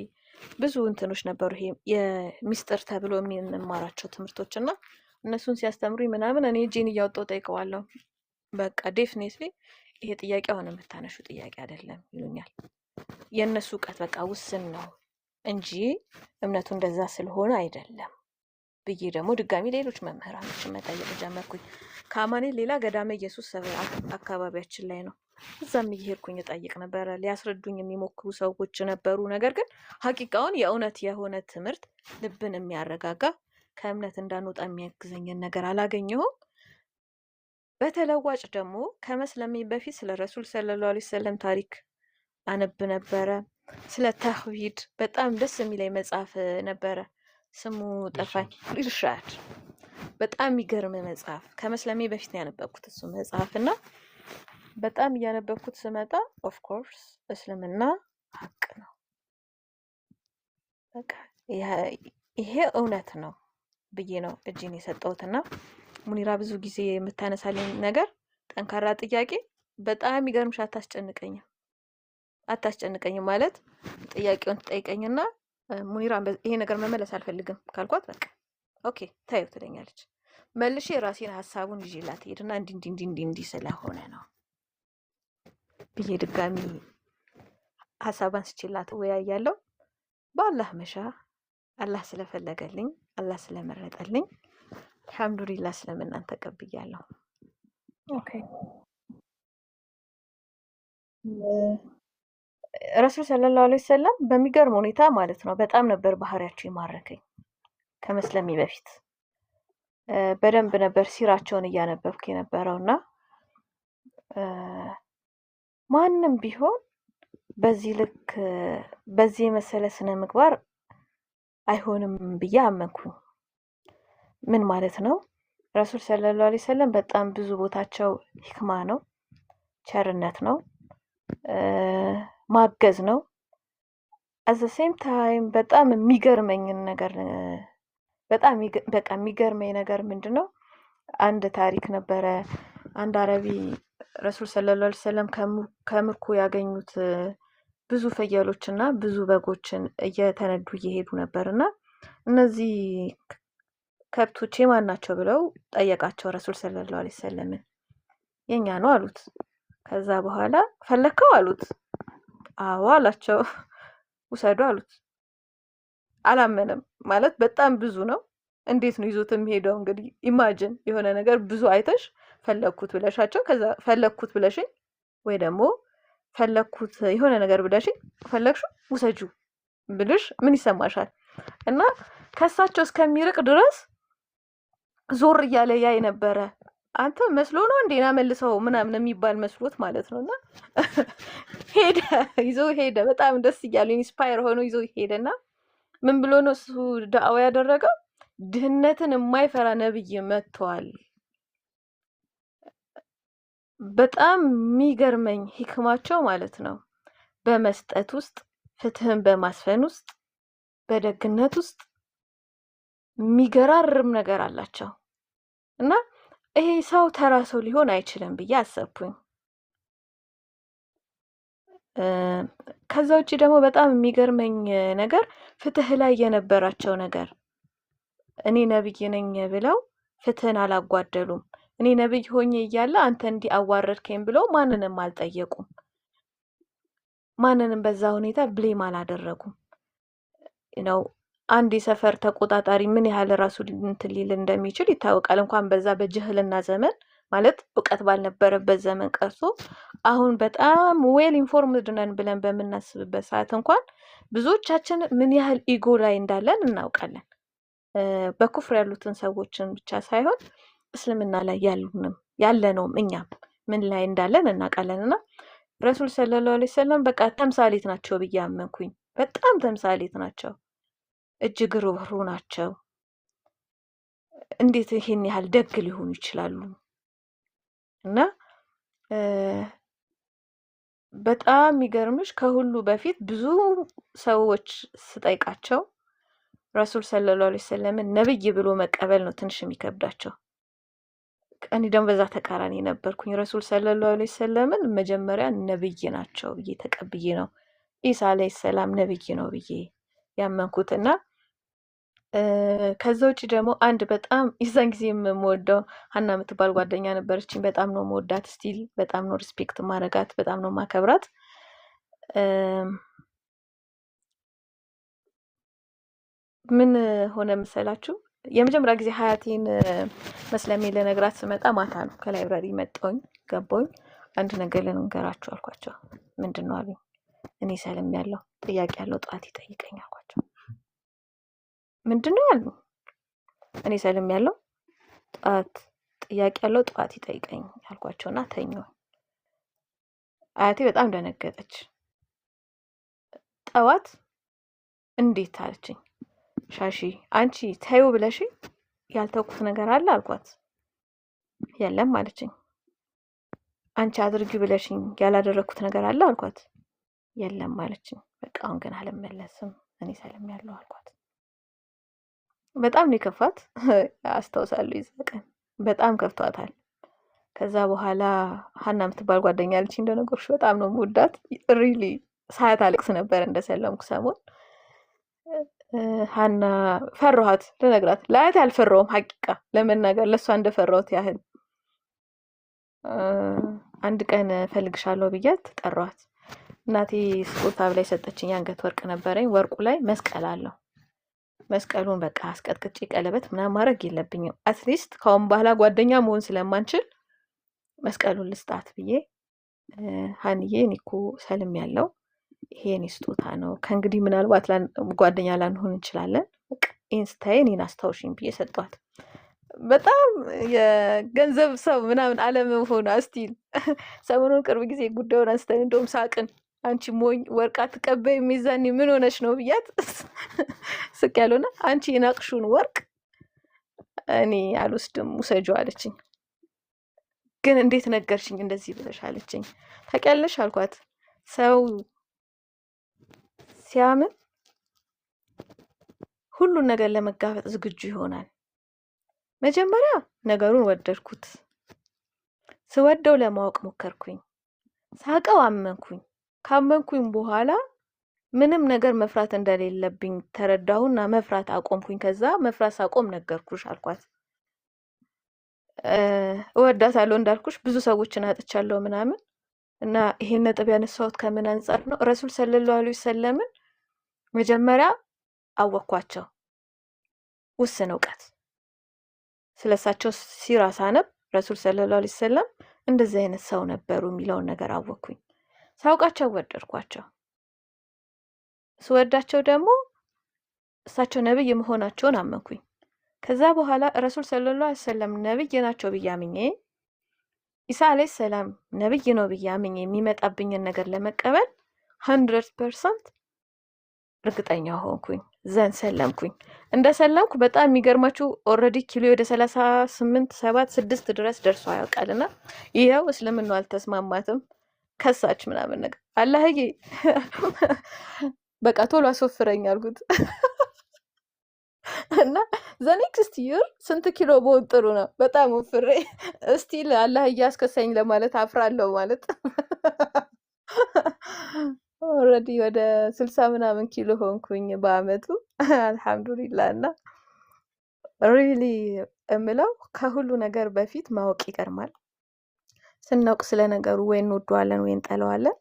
ብዙ እንትኖች ነበሩ። ይሄ የሚስጥር ተብሎ የምንማራቸው ትምህርቶች እና እነሱን ሲያስተምሩኝ ምናምን እኔ እጄን እያወጣሁ ጠይቀዋለሁ። በቃ ዴፊኔትሊ ይሄ ጥያቄ አሁን የምታነሹ ጥያቄ አይደለም ይሉኛል። የእነሱ እውቀት በቃ ውስን ነው እንጂ እምነቱ እንደዛ ስለሆነ አይደለም ብዬ ደግሞ ድጋሚ ሌሎች መምህራኖችን መጠየቅ ጀመርኩኝ። ከአማኑኤል ሌላ ገዳመ ኢየሱስ አካባቢያችን ላይ ነው። እዛም እየሄድኩኝ እጠይቅ ነበረ። ሊያስረዱኝ የሚሞክሩ ሰዎች ነበሩ። ነገር ግን ሀቂቃውን የእውነት የሆነ ትምህርት ልብን የሚያረጋጋ ከእምነት እንዳንወጣ የሚያግዘኝን ነገር አላገኘሁም። በተለዋጭ ደግሞ ከመስለሜ በፊት ስለ ረሱል ሰለላሁ ዐለይሂ ወሰለም ታሪክ አነብ ነበረ። ስለ ተውሂድ በጣም ደስ የሚለኝ መጽሐፍ ነበረ። ስሙ ጠፋኝ። ኢርሻድ በጣም የሚገርም መጽሐፍ። ከመስለሜ በፊት ነው ያነበብኩት እሱ መጽሐፍ እና በጣም እያነበብኩት ስመጣ ኦፍ ኮርስ እስልምና ሀቅ ነው። በቃ ይሄ እውነት ነው ብዬ ነው እጄን የሰጠሁትና ሙኒራ ብዙ ጊዜ የምታነሳልኝ ነገር ጠንካራ ጥያቄ በጣም ይገርምሽ። አታስጨንቀኝም ማለት ጥያቄውን ትጠይቀኝና ሙኒራ ይሄ ነገር መመለስ አልፈልግም ካልኳት በቃ ኦኬ ታዩ ትለኛለች። መልሼ የራሴን ሀሳቡን ይዤላት ሄድና እንዲህ ስለሆነ ነው ብዬ ድጋሚ ሀሳቧን ስችላት ወያያለሁ። በአላህ መሻ አላህ ስለፈለገልኝ አላህ ስለመረጠልኝ አልሐምዱሊላህ ስለምናን ተቀብያለሁ። ኦኬ ረሱል ሰለላሁ ዐለይሂ ወሰለም በሚገርም ሁኔታ ማለት ነው በጣም ነበር ባህሪያቸው የማረከኝ ከመስለሜ በፊት በደንብ ነበር ሲራቸውን እያነበብኩ የነበረውና ማንም ቢሆን በዚህ ልክ በዚህ የመሰለ ስነ ምግባር አይሆንም ብዬ አመንኩኝ። ምን ማለት ነው? ረሱል ሰለላሁ ዐለይሂ ወሰለም በጣም ብዙ ቦታቸው ሂክማ ነው፣ ቸርነት ነው፣ ማገዝ ነው። at the same time በጣም የሚገርመኝ ነገር በጣም በቃ የሚገርመኝ ነገር ምንድነው? አንድ ታሪክ ነበረ። አንድ አረቢ ረሱል ሰለላሁ ዐለይሂ ወሰለም ከምርኮ ያገኙት ብዙ ፍየሎችና ብዙ በጎችን እየተነዱ እየሄዱ ነበርና እነዚህ ከብቶች የማን ናቸው ብለው ጠየቃቸው ረሱል ሰለላሁ ዐለይሂ ወሰለም። የኛ ነው አሉት። ከዛ በኋላ ፈለከው አሉት። አዎ አላቸው። ውሰዱ አሉት። አላመነም። ማለት በጣም ብዙ ነው። እንዴት ነው ይዞት የሚሄደው? እንግዲህ ኢማጂን የሆነ ነገር ብዙ አይተሽ ፈለኩት ብለሻቸው ከዛ ፈለኩት ብለሽኝ ወይ ደግሞ ፈለኩት የሆነ ነገር ብለሽኝ ፈለግሽው ውሰጁ ብልሽ ምን ይሰማሻል? እና ከሳቸው እስከሚርቅ ድረስ ዞር እያለ ያይ ነበረ። አንተ መስሎ ነው እንዴና መልሰው ምናምን የሚባል መስሎት ማለት ነውና ሄደ፣ ይዞ ሄደ። በጣም ደስ እያለ ኢንስፓየር ሆኖ ይዞ ሄደና ምን ብሎ ነው እሱ ዳዕዋ ያደረገው? ድህነትን የማይፈራ ነብይ መጥቷል። በጣም የሚገርመኝ ሂክማቸው ማለት ነው በመስጠት ውስጥ፣ ፍትህን በማስፈን ውስጥ፣ በደግነት ውስጥ የሚገራርም ነገር አላቸው እና ይሄ ሰው ተራ ሰው ሊሆን አይችልም ብዬ አሰብኩኝ። ከዛ ውጪ ደግሞ በጣም የሚገርመኝ ነገር ፍትህ ላይ የነበራቸው ነገር እኔ ነብይ ነኝ ብለው ፍትህን አላጓደሉም። እኔ ነብይ ሆኜ እያለ አንተ እንዲህ አዋረድከኝ ብለው ማንንም አልጠየቁም። ማንንም በዛ ሁኔታ ብሌም አላደረጉም። ነው አንድ የሰፈር ተቆጣጣሪ ምን ያህል ራሱ እንትን ሊል እንደሚችል ይታወቃል። እንኳን በዛ በጅህልና ዘመን ማለት እውቀት ባልነበረበት ዘመን ቀርቶ አሁን በጣም ዌል ኢንፎርምድ ነን ብለን በምናስብበት ሰዓት እንኳን ብዙዎቻችን ምን ያህል ኢጎ ላይ እንዳለን እናውቃለን። በኩፍር ያሉትን ሰዎችን ብቻ ሳይሆን እስልምና ላይ ያለነውም እኛም ምን ላይ እንዳለን እናውቃለንና ረሱል ሰለላሁ ዐለይሂ ወሰለም በቃ ተምሳሌት ናቸው ብዬ አመንኩኝ። በጣም ተምሳሌት ናቸው። እጅግ ሩህሩህ ናቸው። እንዴት ይሄን ያህል ደግ ሊሆኑ ይችላሉ? እና በጣም የሚገርምሽ ከሁሉ በፊት ብዙ ሰዎች ስጠይቃቸው ረሱል ሰለላሁ ዐለይሂ ወሰለምን ነብይ ብሎ መቀበል ነው ትንሽ የሚከብዳቸው። እኔ ደግሞ በዛ ተቃራኒ ነበርኩኝ። ረሱል ሰለላሁ ዐለይሂ ወሰለምን መጀመሪያ ነብይ ናቸው ብዬ ተቀብዬ ነው ኢሳ አለይሂ ሰላም ነብይ ነው ብዬ ያመንኩትና ከዛ ውጪ ደግሞ አንድ በጣም የዛን ጊዜ የምወደው ሀና የምትባል ጓደኛ ነበረችኝ። በጣም ነው የምወዳት፣ ስቲል በጣም ነው ሪስፔክት ማረጋት፣ በጣም ነው ማከብራት። ምን ሆነ መሰላችሁ? የመጀመሪያ ጊዜ ሀያቴን መስለሜ ለነግራት ስመጣ ማታ ነው። ከላይብራሪ መጣሁኝ፣ ገባሁኝ። አንድ ነገር ልንገራችሁ አልኳቸው። ምንድን ነው አሉኝ። እኔ ሰልም ያለው ጥያቄ ያለው ጠዋት ይጠይቀኝ አልኳቸው። ምንድን ነው አሉ። እኔ ሰልም ያለው ጠዋት ጥያቄ ያለው ጠዋት ይጠይቀኝ አልኳቸውና ተኛሁ። አያቴ በጣም ደነገጠች። ጠዋት እንዴት አለችኝ። ሻሺ አንቺ ተይው ብለሽ ያልተውኩት ነገር አለ አልኳት። የለም አለችኝ። አንቺ አድርጊ ብለሽኝ ያላደረኩት ነገር አለ አልኳት። የለም አለችኝ። በቃ አሁን ግን አልመለስም እኔ ሰልም ያለው አልኳት። በጣም ነው የከፋት። አስታውሳለሁ ይዛ ቀን በጣም ከፍቷታል። ከዛ በኋላ ሀና የምትባል ጓደኛ አለችኝ እንደነገርኩሽ በጣም ነው የምወዳት። ሪሊ ሳያት አለቅስ ነበር እንደሰለምኩ ሰሞን። ሀና ፈራኋት ልነግራት። ላያት አልፈራሁም ሐቂቃ ለመናገር ለሷ እንደፈራሁት ያህል። አንድ ቀን ፈልግሻለሁ ብያት ጠራኋት። እናቴ ስጦታ ብላ የሰጠችኝ አንገት ወርቅ ነበረኝ። ወርቁ ላይ መስቀል አለው። መስቀሉን በቃ አስቀጥቅጬ ቀለበት ምናምን ማድረግ የለብኝም። አትሊስት ካሁን በኋላ ጓደኛ መሆን ስለማንችል መስቀሉን ልስጣት ብዬ ሀንዬ እኔ እኮ ሰልም ያለው ይሄ የኔ ስጦታ ነው፣ ከእንግዲህ ምናልባት ጓደኛ ላንሆን እንችላለን፣ በቃ ይሄን ስታይ እኔን አስታውሽኝ ብዬ ሰጧት። በጣም የገንዘብ ሰው ምናምን አለመሆኗ ስቲል ሰሞኑን ቅርብ ጊዜ ጉዳዩን አንስተን እንደውም ሳቅን። አንቺ ሞኝ ወርቅ አትቀበይ ሚዛኔ ምን ሆነች ነው ብያት ስቅ ያለውና አንቺ የናቅሹን ወርቅ እኔ አልወስድም ውሰጂው አለችኝ። ግን እንዴት ነገርሽኝ እንደዚህ ብለሽ አለችኝ። ታውቂያለሽ አልኳት፣ ሰው ሲያምን ሁሉን ነገር ለመጋፈጥ ዝግጁ ይሆናል። መጀመሪያ ነገሩን ወደድኩት። ስወደው ለማወቅ ሞከርኩኝ። ሳቀው አመንኩኝ። ካመንኩኝ በኋላ ምንም ነገር መፍራት እንደሌለብኝ ተረዳሁና መፍራት አቆምኩኝ። ከዛ መፍራት ሳቆም ነገርኩሽ አልኳት። እወዳታለሁ እንዳልኩሽ ብዙ ሰዎችን አጥቻለሁ ምናምን እና ይሄን ነጥብ ያነሳሁት ከምን አንጻር ነው? ረሱል ሰለላሁ ዐለይሂ ወሰለምን መጀመሪያ አወኳቸው። ውስን እውቀት ስለሳቸው ሲራ ሳነብ ረሱል ሰለላሁ ዐለይሂ ወሰለም እንደዚህ አይነት ሰው ነበሩ የሚለውን ነገር አወኩኝ። ሳውቃቸው ወደድኳቸው። ስወዳቸው ደግሞ እሳቸው ነብይ መሆናቸውን አመንኩኝ። ከዛ በኋላ ረሱል ሰለላሁ ዐለይሂ ወሰለም ነብይ ናቸው ብዬ አምኜ ኢሳ አለይሂ ሰላም ነብይ ነው ብዬ አምኜ የሚመጣብኝን ነገር ለመቀበል 100% እርግጠኛ ሆንኩኝ። ዘን ሰለምኩኝ። እንደ ሰለምኩ በጣም የሚገርማችሁ ኦልሬዲ ኪሎ ወደ 38 7 6 ድረስ ደርሶ ያውቃልና ይሄው እስልምናው አልተስማማትም ከሳች ምናምን ነገር አላህዬ በቃ ቶሎ አስወፍረኝ አልኩት። እና ዘኔክስት ይር ስንት ኪሎ በሆን ጥሩ ነው? በጣም ወፍሬ እስቲል አላህዬ አስከሳኝ ለማለት አፍራለሁ ማለት ኦልሬዲ ወደ 60 ምናምን ኪሎ ሆንኩኝ በአመቱ አልሐምዱሊላህ። እና ሪሊ እምለው ከሁሉ ነገር በፊት ማወቅ ይቀርማል። ስናውቅ ስለ ነገሩ ወይ እንወደዋለን ወይ እንጠለዋለን።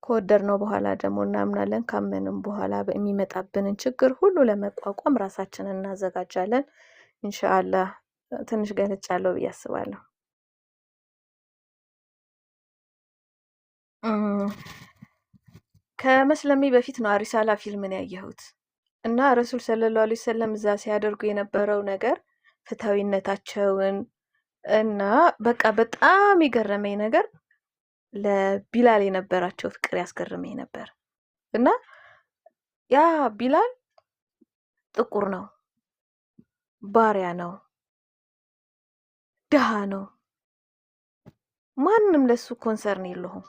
ከወደድነው በኋላ ደግሞ እናምናለን። ካመንም በኋላ የሚመጣብንን ችግር ሁሉ ለመቋቋም ራሳችንን እናዘጋጃለን። ኢንሻአላህ ትንሽ ገለጫለሁ ብዬ አስባለሁ። ከመስለሜ በፊት ነው አሪሳላ ፊልምን ያየሁት እና ረሱል ሰለላሁ ዐለይሂ ወሰለም እዛ ሲያደርጉ የነበረው ነገር ፍትሃዊነታቸውን እና በቃ በጣም የገረመኝ ነገር ለቢላል የነበራቸው ፍቅር ያስገርመኝ ነበር። እና ያ ቢላል ጥቁር ነው፣ ባሪያ ነው፣ ድሃ ነው፣ ማንም ለሱ ኮንሰርን የለውም።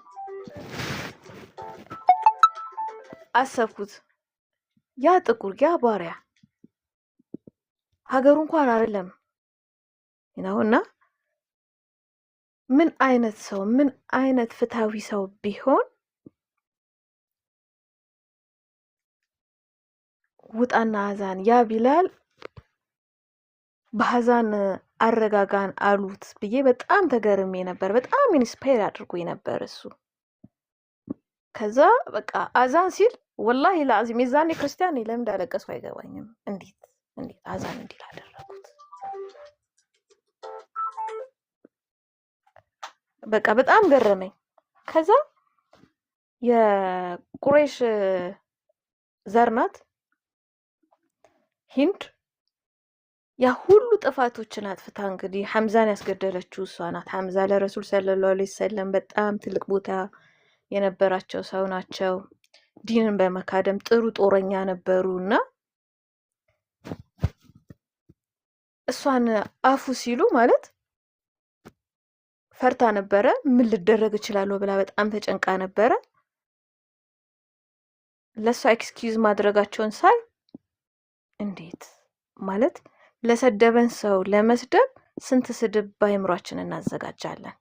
አሰብኩት ያ ጥቁር ያ ባሪያ ሀገሩ እንኳን አይደለም እና ምን አይነት ሰው ምን አይነት ፍትሃዊ ሰው ቢሆን ውጣና አዛን ያ ቢላል በሐዛን አረጋጋን አሉት ብዬ በጣም ተገርሜ ነበር። በጣም ኢንስፓየር አድርጎኝ ነበር እሱ። ከዛ በቃ አዛን ሲል ወላሂ ለአዚም የዛኔ ክርስቲያን ነኝ፣ ለምን እንዳለቀስኩ አይገባኝም። እንዴት አዛን እንዲል አደረጉት? በቃ በጣም ገረመኝ። ከዛ የቁረይሽ ዘር ናት ሂንድ። ያ ሁሉ ጥፋቶችን አጥፍታ እንግዲህ ሐምዛን ያስገደለችው እሷ ናት። ሐምዛ ለረሱል ሰለላሁ ዐለይሂ ወሰለም በጣም ትልቅ ቦታ የነበራቸው ሰው ናቸው። ዲንን በመካደም ጥሩ ጦረኛ ነበሩና እሷን አፉ ሲሉ ማለት ፈርታ ነበረ። ምን ልደረግ እችላለሁ ብላ በጣም ተጨንቃ ነበረ። ለሷ ኤክስኪውዝ ማድረጋቸውን ሳይ እንዴት ማለት ለሰደበን ሰው ለመስደብ ስንት ስድብ በአይምሯችን እናዘጋጃለን።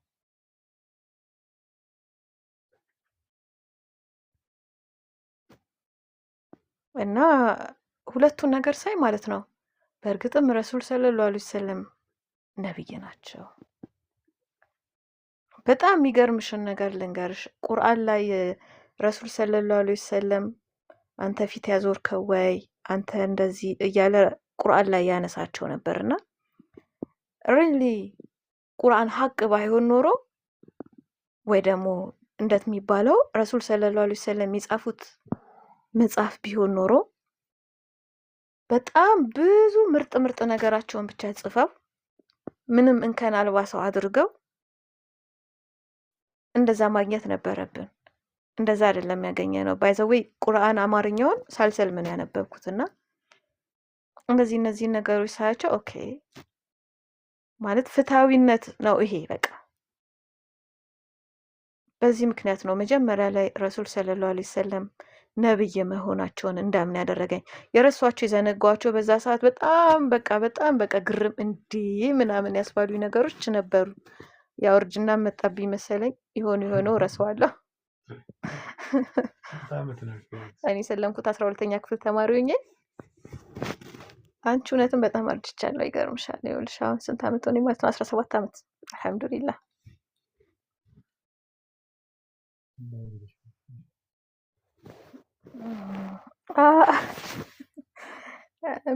እና ሁለቱን ነገር ሳይ ማለት ነው በእርግጥም ረሱል ሰለላሁ ዐለይሂ ወሰለም ነብይ ናቸው። በጣም የሚገርምሽን ነገር ልንገርሽ። ቁርአን ላይ ረሱል ሰለላሁ ዐለይሂ ወሰለም አንተ ፊት ያዞርከው ወይ አንተ እንደዚህ እያለ ቁርአን ላይ ያነሳቸው ነበርና ሪሊ ቁርአን ሀቅ ባይሆን ኖሮ ወይ ደግሞ እንደሚባለው ረሱል ሰለላሁ ዐለይሂ ወሰለም የጻፉት መጽሐፍ ቢሆን ኖሮ በጣም ብዙ ምርጥ ምርጥ ነገራቸውን ብቻ ጽፈው ምንም እንከን አልባ ሰው አድርገው እንደዛ ማግኘት ነበረብን። እንደዛ አይደለም ያገኘነው። ባይ ዘ ዌይ ቁርአን አማርኛውን ሳልሰልም ነው ያነበብኩትና እነዚህ ነገሮች ሳያቸው ኦኬ ማለት ፍትሃዊነት ነው ይሄ በቃ። በዚህ ምክንያት ነው መጀመሪያ ላይ ረሱል ሰለላሁ ዐለይሂ ወሰለም ነብይ መሆናቸውን እንዳምን ያደረገኝ። የረሷቸው የዘነጓቸው በዛ ሰዓት በጣም በቃ ግርም እንዲህ ምናምን ያስባሉ ነገሮች ነበሩ። ያው እርጅና መጣብኝ መሰለኝ የሆነው ረሳዋለሁ። እኔ ሰለምኩት 12ኛ ክፍል ተማሪ ሆኜ። አንቺ እውነትም በጣም አርጅቻለሁ። ይገርምሻል። ይኸውልሽ አሁን ስንት ዓመት ሆነኝ ማለት ነው? 17 ዓመት። አልሐምዱሊላህ።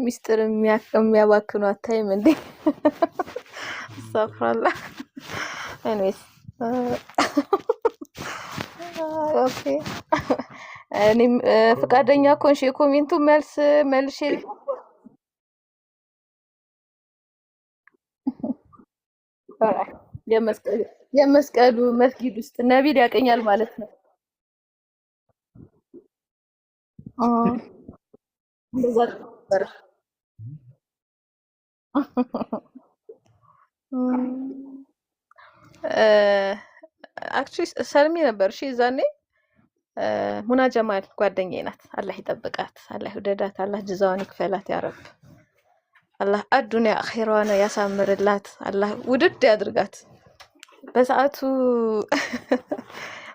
ሚስጥር የሚያባክኑ አታይም እንዴ? አስተግፍሩላ። ኤኒዌይስ ኦኬ። እኔም ፈቃደኛ ኮንሽ የኮሜንቱ መልስ መልሼ የመስቀሉ መስጊድ ውስጥ ነቢል ያቀኛል ማለት ነው። እንደዛ ነበር። አክቹሊ ሰልሚ ነበር። እሺ ዛኔ ሙና ጀማል ጓደኛዬ ናት። አላህ ይጠብቃት፣ አላህ ይውደዳት፣ አላህ ጅዛዋን ይክፈላት ያረብ። አላህ አዱንያ አኺራዋን ያሳምርላት፣ አላህ ውድድ ያድርጋት።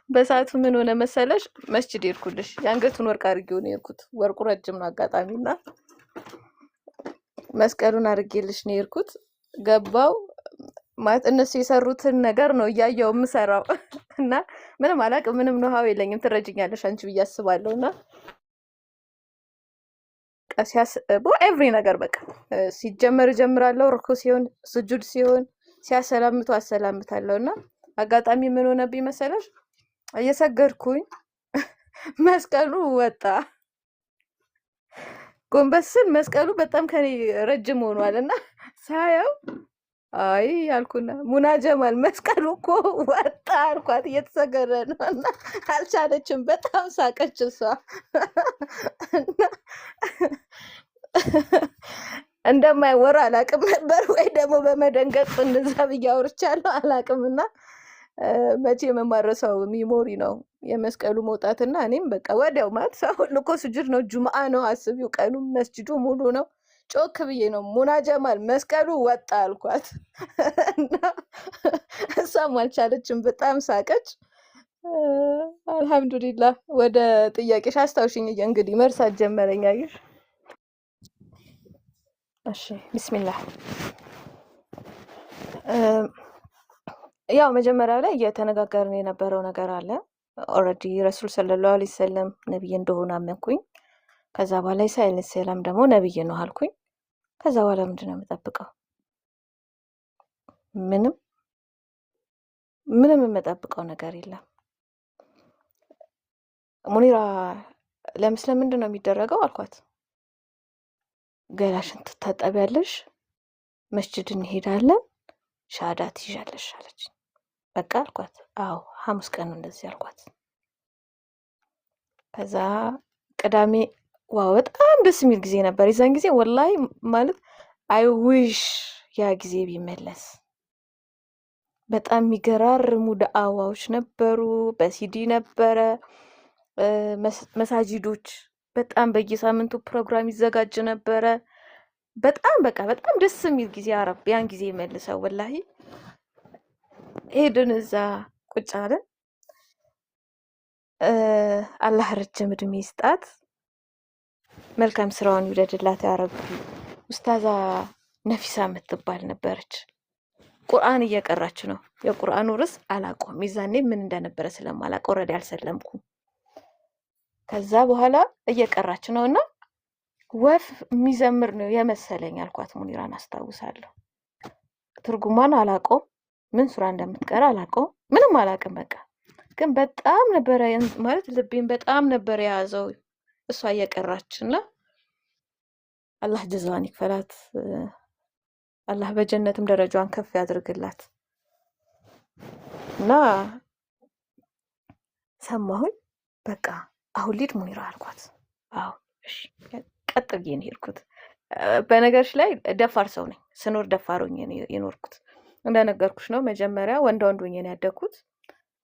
በሰዓቱ ምን ሆነ መሰለሽ? መስጂድ ሄድኩልሽ። የአንገቱን ወርቅ አድርጌው ነው የሄድኩት። ወርቁ ረጅም ነው አጋጣሚና መስቀሉን አድርጌልሽ ነው የሄድኩት። ገባው ማለት እነሱ የሰሩትን ነገር ነው እያየው የምሰራው እና ምንም አላውቅም። ምንም ነው የለኝም። ትረጅኛለሽ አንቺ ብዬ አስባለሁ። እና ቀሲያስ ኤቭሪ ነገር በቃ ሲጀመር ጀምራለሁ። ርኩ ሲሆን ስጁድ ሲሆን ሲያሰላምቱ አሰላምታለሁ። እና አጋጣሚ ምን ሆነብኝ መሰለሽ? እየሰገድኩኝ መስቀሉ ወጣ። ጎንበስን መስቀሉ በጣም ከኔ ረጅም ሆኗል እና ሳያው አይ ያልኩና ሙና ጀማል መስቀሉ እኮ ወጣ አልኳት። እየተሰገደ ነው እና አልቻለችም። በጣም ሳቀች እሷ። እንደማይወራ አላቅም ነበር ወይ ደግሞ በመደንገጥ እንደዛ ብዬ አውርቻለሁ አላቅምና መቼ የማረሳው ሚሞሪ ነው የመስቀሉ መውጣትና እኔም በቃ ወዲያው ማለት ሰው ሁሉ እኮ ስጁድ ነው፣ ጁምአ ነው፣ አስቢው ቀኑ መስጂዱ ሙሉ ነው። ጮክ ብዬ ነው ሙና ጀማል መስቀሉ ወጣ አልኳት እና እሷም አልቻለችም። በጣም ሳቀች። አልሐምዱሊላህ። ወደ ጥያቄሽ አስታውሽኝ እንግዲህ መርሳት ጀመረኝ። አየሽ? እሺ ቢስሚላህ። ያው መጀመሪያ ላይ እየተነጋገርን የነበረው ነገር አለ። ኦልሬዲ ረሱል ሰለላሁ ዐለይሂ ወሰለም ነብይ እንደሆኑ አመንኩኝ። ከዛ በኋላ ኢሳ ዐለይሂ ሰላም ደግሞ ነብይ ነው አልኩኝ። ከዛ በኋላ ምንድነው የምጠብቀው? ምንም የምጠብቀው ነገር የለም። ሙኒራ ለምስለም ምንድን ነው የሚደረገው አልኳት። ገላሽን ትታጠቢያለሽ፣ መስጂድ እንሄዳለን፣ ሻሃዳ ትይዣለሽ አለች። በቃ አልኳት። አዎ ሐሙስ ቀን ነው እንደዚህ አልኳት። ከዛ ቅዳሜ ዋው በጣም ደስ የሚል ጊዜ ነበር። የዛን ጊዜ ወላሂ ማለት አይ ዊሽ ያ ጊዜ ቢመለስ። በጣም የሚገራርሙ ዳዕዋዎች ነበሩ። በሲዲ ነበረ። መሳጂዶች በጣም በየሳምንቱ ፕሮግራም ይዘጋጅ ነበረ። በጣም በቃ በጣም ደስ የሚል ጊዜ አረብ ያን ጊዜ መልሰው ወላሂ ሄድን። እዛ ቁጭ አለን። አላህ ረጅም እድሜ ይስጣት፣ መልካም ስራውን ይውደድላት ያረብ። ኡስታዛ ነፊሳ የምትባል ነበረች። ቁርአን እየቀራች ነው። የቁርአኑ ርዕስ አላውቀውም። የዛኔ ምን እንደነበረ ስለማላውቅ ኦልሬዲ አልሰለምኩም። ከዛ በኋላ እየቀራች ነው እና ወፍ የሚዘምር ነው የመሰለኝ አልኳት። ሙኒራን አስታውሳለሁ። ትርጉሟን አላውቀውም። ምን ሱራ እንደምትቀራ አላውቀውም። ምንም አላውቅም። በቃ ግን በጣም ነበረ ማለት ልቤን በጣም ነበር የያዘው እሷ እየቀራችና አላህ ጀዛዋን ይክፈላት። አላህ በጀነትም ደረጃዋን ከፍ ያድርግላት። እና ሰማሁኝ በቃ አሁን ሊድ ሙኒራ አልኳት። አዎ እሺ ቀጥ ብዬ ነው የሄድኩት። በነገርሽ ላይ ደፋር ሰው ነኝ። ስኖር ደፋር ሆኜ ነው የኖርኩት። እንደነገርኩሽ ነው መጀመሪያ ወንድ ሆኜ ነው ያደግኩት።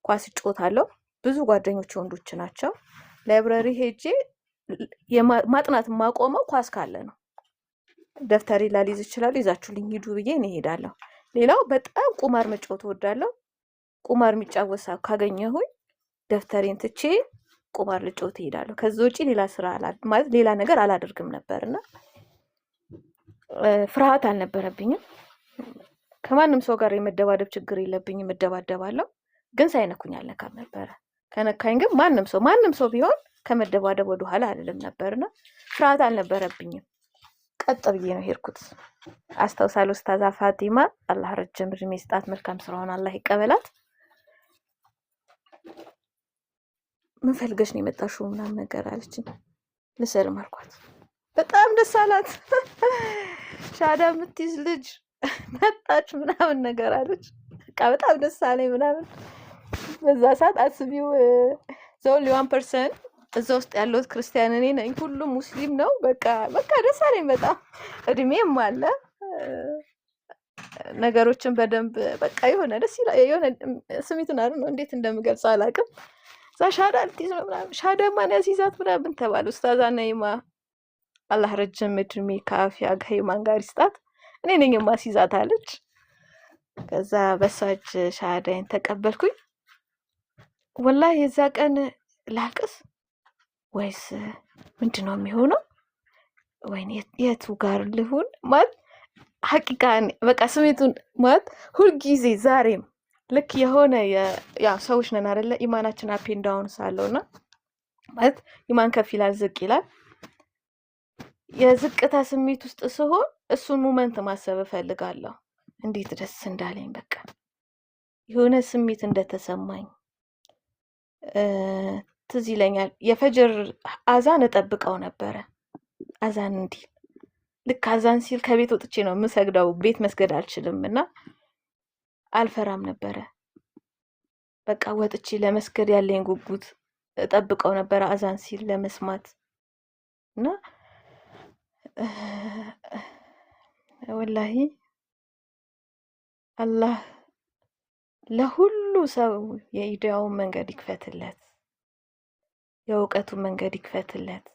ኳስ እጫወታለሁ። ብዙ ጓደኞች ወንዶች ናቸው። ላይብረሪ ሄጄ ማጥናት የማቆመው ኳስ ካለ ነው። ደፍተሪ ላሊዝ ይችላሉ፣ ይዛችሁልኝ ሂዱ ብዬ እኔ እሄዳለሁ። ሌላው በጣም ቁማር መጫወት እወዳለሁ። ቁማር የሚጫወት ሰው ካገኘሁኝ ደፍተሬን ትቼ ቁማር ልጫወት እሄዳለሁ። ከዛ ውጪ ሌላ ስራ ማለት ሌላ ነገር አላደርግም ነበርና ፍርሃት አልነበረብኝም። ከማንም ሰው ጋር የመደባደብ ችግር የለብኝም። እደባደባለሁ፣ ግን ሳይነኩኝ አልነካም ነበረ። ከነካኝ ግን ማንም ሰው ቢሆን ከመደባደብ ወደ ኋላ አይደለም ነበርና ፍርሃት አልነበረብኝም። ቀጥ ብዬ ነው ሄድኩት። አስታውሳለሁ ኡስታዛ ፋቲማ አላህ ረጅም እድሜ ይስጣት፣ መልካም ስራውን አላህ ይቀበላት። ምን ፈልገሽ ነው የመጣሽው ምናምን ነገር አለችኝ። ልሰልም አልኳት። በጣም ደስ አላት። ሻዳ የምትይዝ ልጅ መጣች ምናምን ነገር አለች። በቃ በጣም ደስ አለኝ ምናምን። በዛ ሰዓት አስቢው ዘonly 1% እዛ ውስጥ ያለሁት ክርስቲያን እኔ ነኝ፣ ሁሉም ሙስሊም ነው። በቃ ደስ አለኝ በጣም። እድሜም አለ ነገሮችን በደንብ በቃ የሆነ ደስ ይላል። የሆነ ስሜቱን አይደል ነው እንዴት እንደምገልጸው አላውቅም። እዛ ሻዳ ልትይዝ ነው ምናምን፣ ሻዳ ማን ያስይዛት ምናምን ተባለ። ኡስታዛ ነይማ አላህ ረጅም እድሜ ከአፊያ ከይማን ጋር ይስጣት፣ እኔ ነኝ የማስይዛት አለች። ከዛ በሳጅ ሻዳይን ተቀበልኩኝ። ወላሂ የዛ ቀን ላልቅስ ወይስ ምንድነው የሚሆነው? ወይኔ የቱ ጋር ልሁን ማለት ሐቂቃ በቃ ስሜቱን ማለት ሁልጊዜ ዛሬም ልክ የሆነ ያው ሰዎች ነን አይደለ? ኢማናችን አፕ ኤንድ ዳውን ሳለውና ማለት ኢማን ከፍ ይላል ዝቅ ይላል። የዝቅታ ስሜት ውስጥ ስሆን እሱን ሞመንት ማሰብ እፈልጋለሁ። እንዴት ደስ እንዳለኝ በቃ የሆነ ስሜት እንደተሰማኝ ትዝ ይለኛል። የፈጅር አዛን እጠብቀው ነበረ። አዛን እንዲህ ልክ አዛን ሲል ከቤት ወጥቼ ነው የምሰግደው። ቤት መስገድ አልችልም እና አልፈራም ነበረ። በቃ ወጥቼ ለመስገድ ያለኝ ጉጉት እጠብቀው ነበረ አዛን ሲል ለመስማት እና ወላሂ አላህ ለሁሉ ሰው የሂዳያውን መንገድ ይክፈትለት፣ የእውቀቱን መንገድ ይክፈትለት።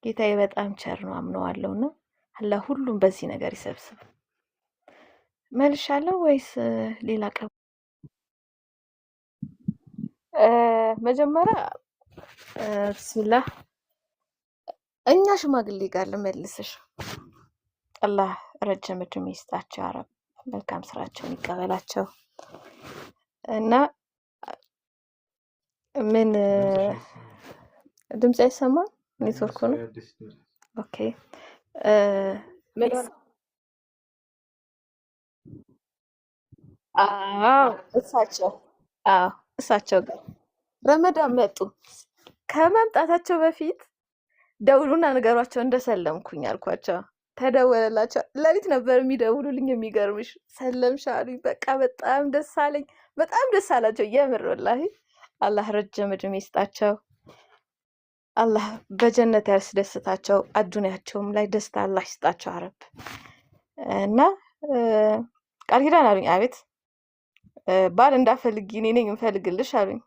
ጌታዬ በጣም ቸር ነው አምነዋለሁና አላህ ሁሉም በዚህ ነገር ይሰብስብ። መልሻለሁ ወይስ ሌላ ቀን? መጀመሪያ ቢስሚላህ እኛ ሽማግሌ ጋር ልመልስሽ። አላህ ረጅም እድሜ ይስጣቸው፣ አረብ መልካም ስራቸውን ይቀበላቸው እና ምን ድምጽ አይሰማም? ኔትወርኩ ነው። ኦኬ እሳቸው ጋር ረመዳን መጡ። ከመምጣታቸው በፊት ደውሉና ነገሯቸው እንደሰለምኩኝ አልኳቸው። ተደወለላቸው። ሌሊት ነበር የሚደውሉልኝ። የሚገርምሽ ሰለምሽ አሉኝ። በቃ በጣም ደስ አለኝ። በጣም ደስ አላቸው የምር ወላሂ። አላህ ረጅም እድሜ ይስጣቸው። አላህ በጀነት ያስደስታቸው። አዱንያቸውም ላይ ደስታ አላህ ይስጣቸው አረብ እና ቃል ኪዳን አሉኝ። አቤት ባል እንዳፈልጊ እኔ ነኝ እንፈልግልሽ አሉኝ።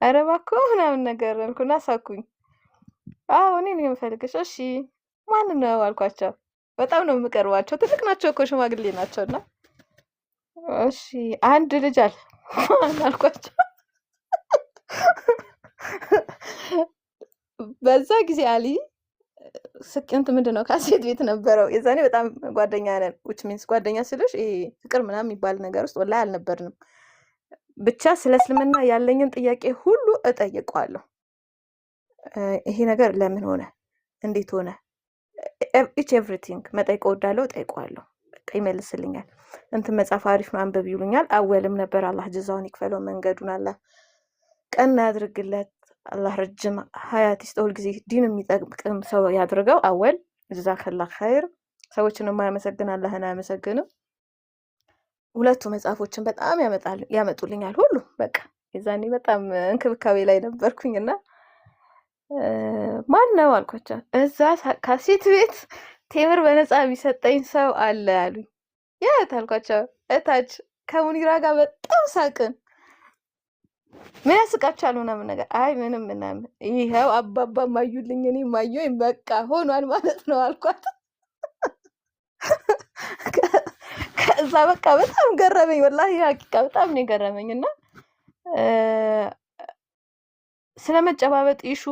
ኧረ እባክዎ ምናምን ነገር አልኩና ሳኩኝ። አዎ እኔ ነኝ የምፈልግሽ። እሺ ማን ነው አልኳቸው። በጣም ነው የምቀርባቸው። ትልቅ ናቸው እኮ ሽማግሌ ናቸውና እሺ አንድ ልጅ አለ አልኳቸው። በዛ ጊዜ አሊ ስቅንት ምንድነው ካሴት ቤት ነበረው። የዛኔ በጣም ጓደኛ ነን። which means ጓደኛ ስልሽ ይሄ ፍቅር ምናምን የሚባል ነገር ውስጥ ወላሂ አልነበርንም። ብቻ ስለ እስልምና ያለኝን ጥያቄ ሁሉ እጠይቀዋለሁ። ይሄ ነገር ለምን ሆነ? እንዴት ሆነ? ኤቭሪቲንግ መጠየቅ እወዳለሁ። እጠይቀዋለሁ። በቃ ይመልስልኛል። እንትን መጽሐፍ አሪፍ ነው አንብብ ይሉኛል። አወልም ነበር። አላህ ጀዛውን ይክፈለው። መንገዱን አላህ ቀና ያድርግለት። አላህ ረጅም ሀያት ይስጠው። ሁልጊዜ ዲን የሚጠቅም ሰው ያድርገው። አወል ጀዛከላህ ኸይር። ሰዎችን የማያመሰግን አላህን አያመሰግንም። ሁለቱ መጽሐፎችን በጣም ያመጡልኛል ሁሉ በቃ የዛኔ በጣም እንክብካቤ ላይ ነበርኩኝና ማን ነው አልኳቸው። እዛ ካሴት ቤት ቴምር በነፃ ቢሰጠኝ ሰው አለ አሉኝ። የት አልኳቸው። እታች ከሙኒራ ጋር በጣም ሳቅን። ምን ያስቃችኋል ምናምን ነገር። አይ ምንም ምናምን፣ ይኸው አባባ ማዩልኝ እኔ ማየኝ በቃ ሆኗል ማለት ነው አልኳት። ከዛ በቃ በጣም ገረመኝ። ወላሂ ሀቂቃ በጣም ነው የገረመኝ። እና ስለመጨባበጥ ኢሹ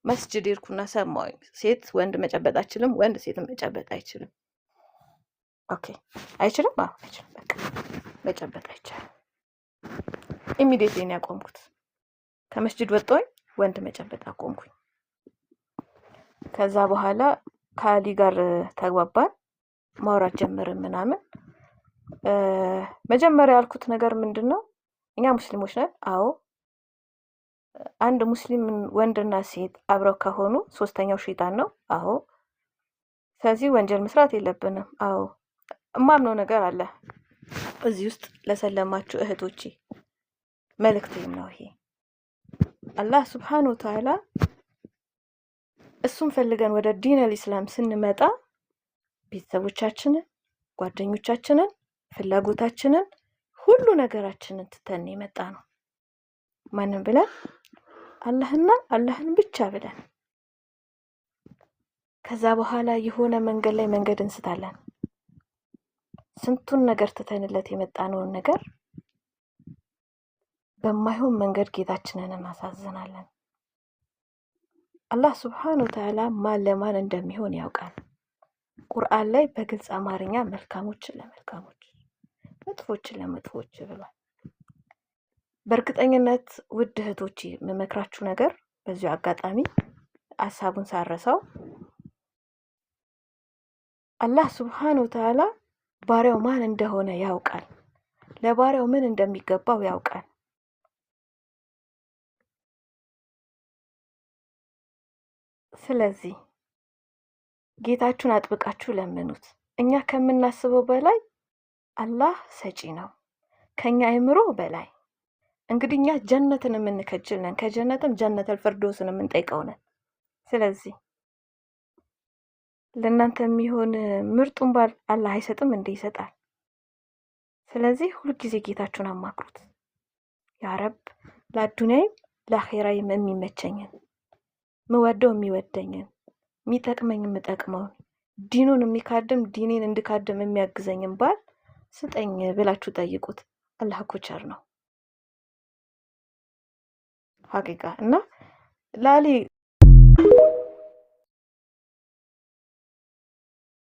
መስጅድ ሄድኩና ሰማሁኝ። ሴት ወንድ መጨበጥ አይችልም፣ ወንድ ሴትን መጨበጥ አይችልም። ኦኬ አይችልም? አዎ አይችልም። በቃ መጨበጥ አይቻልም። ኢሚዲየትሊ ነው ያቆምኩት። ከመስጅድ ወጣሁኝ፣ ወንድ መጨበጥ አቆምኩኝ። ከዛ በኋላ ከአሊ ጋር ተግባባን፣ ማውራት ጀመርን ምናምን። መጀመሪያ ያልኩት ነገር ምንድነው? እኛ ሙስሊሞች ነን። አዎ አንድ ሙስሊም ወንድና ሴት አብረው ከሆኑ ሶስተኛው ሸይጣን ነው። አዎ ስለዚህ ወንጀል መስራት የለብንም። አዎ እማምነው ነገር አለ። እዚህ ውስጥ ለሰለማችሁ እህቶቼ መልእክቴም ነው ይሄ። አላህ ሱብሓነሁ ወተዓላ እሱን ፈልገን ወደ ዲን አልኢስላም ስንመጣ ቤተሰቦቻችንን፣ ጓደኞቻችንን፣ ፍላጎታችንን፣ ሁሉ ነገራችንን ትተን የመጣ ነው። ማንም ብለን አላህና አላህን ብቻ ብለን። ከዛ በኋላ የሆነ መንገድ ላይ መንገድ እንስታለን። ስንቱን ነገር ትተንለት የመጣነውን ነገር በማይሆን መንገድ ጌታችንን እናሳዝናለን። አላህ ሱብሓነሁ ወተዓላ ማን ለማን እንደሚሆን ያውቃል። ቁርአን ላይ በግልጽ አማርኛ መልካሞችን ለመልካሞች መጥፎችን ለመጥፎች ብሏል። በእርግጠኝነት ውድ እህቶቼ የምመክራችሁ ነገር በዚሁ አጋጣሚ ሀሳቡን ሳረሳው አላህ ሱብሓነሁ ወተዓላ ባሪያው ማን እንደሆነ ያውቃል። ለባሪያው ምን እንደሚገባው ያውቃል። ስለዚህ ጌታችሁን አጥብቃችሁ ለምኑት። እኛ ከምናስበው በላይ አላህ ሰጪ ነው፣ ከኛ አእምሮ በላይ። እንግዲህ እኛ ጀነትን የምንከጅል ነን፣ ከጀነትም ጀነተል ፊርደውስን የምንጠይቀው ነን። ስለዚህ ለእናንተ የሚሆን ምርጡን ባል አላህ አይሰጥም እንዴ? ይሰጣል። ስለዚህ ሁልጊዜ ጌታችሁን አማክሩት። ያ ረብ ለአዱንያም ለአኺራይም የሚመቸኝን፣ ምወደው የሚወደኝን፣ የሚጠቅመኝ የምጠቅመውን፣ ዲኑን የሚካድም ዲኔን እንድካድም የሚያግዘኝን ባል ስጠኝ ብላችሁ ጠይቁት። አላህ እኮ ቸር ነው ሀቂቃ። እና ላሊ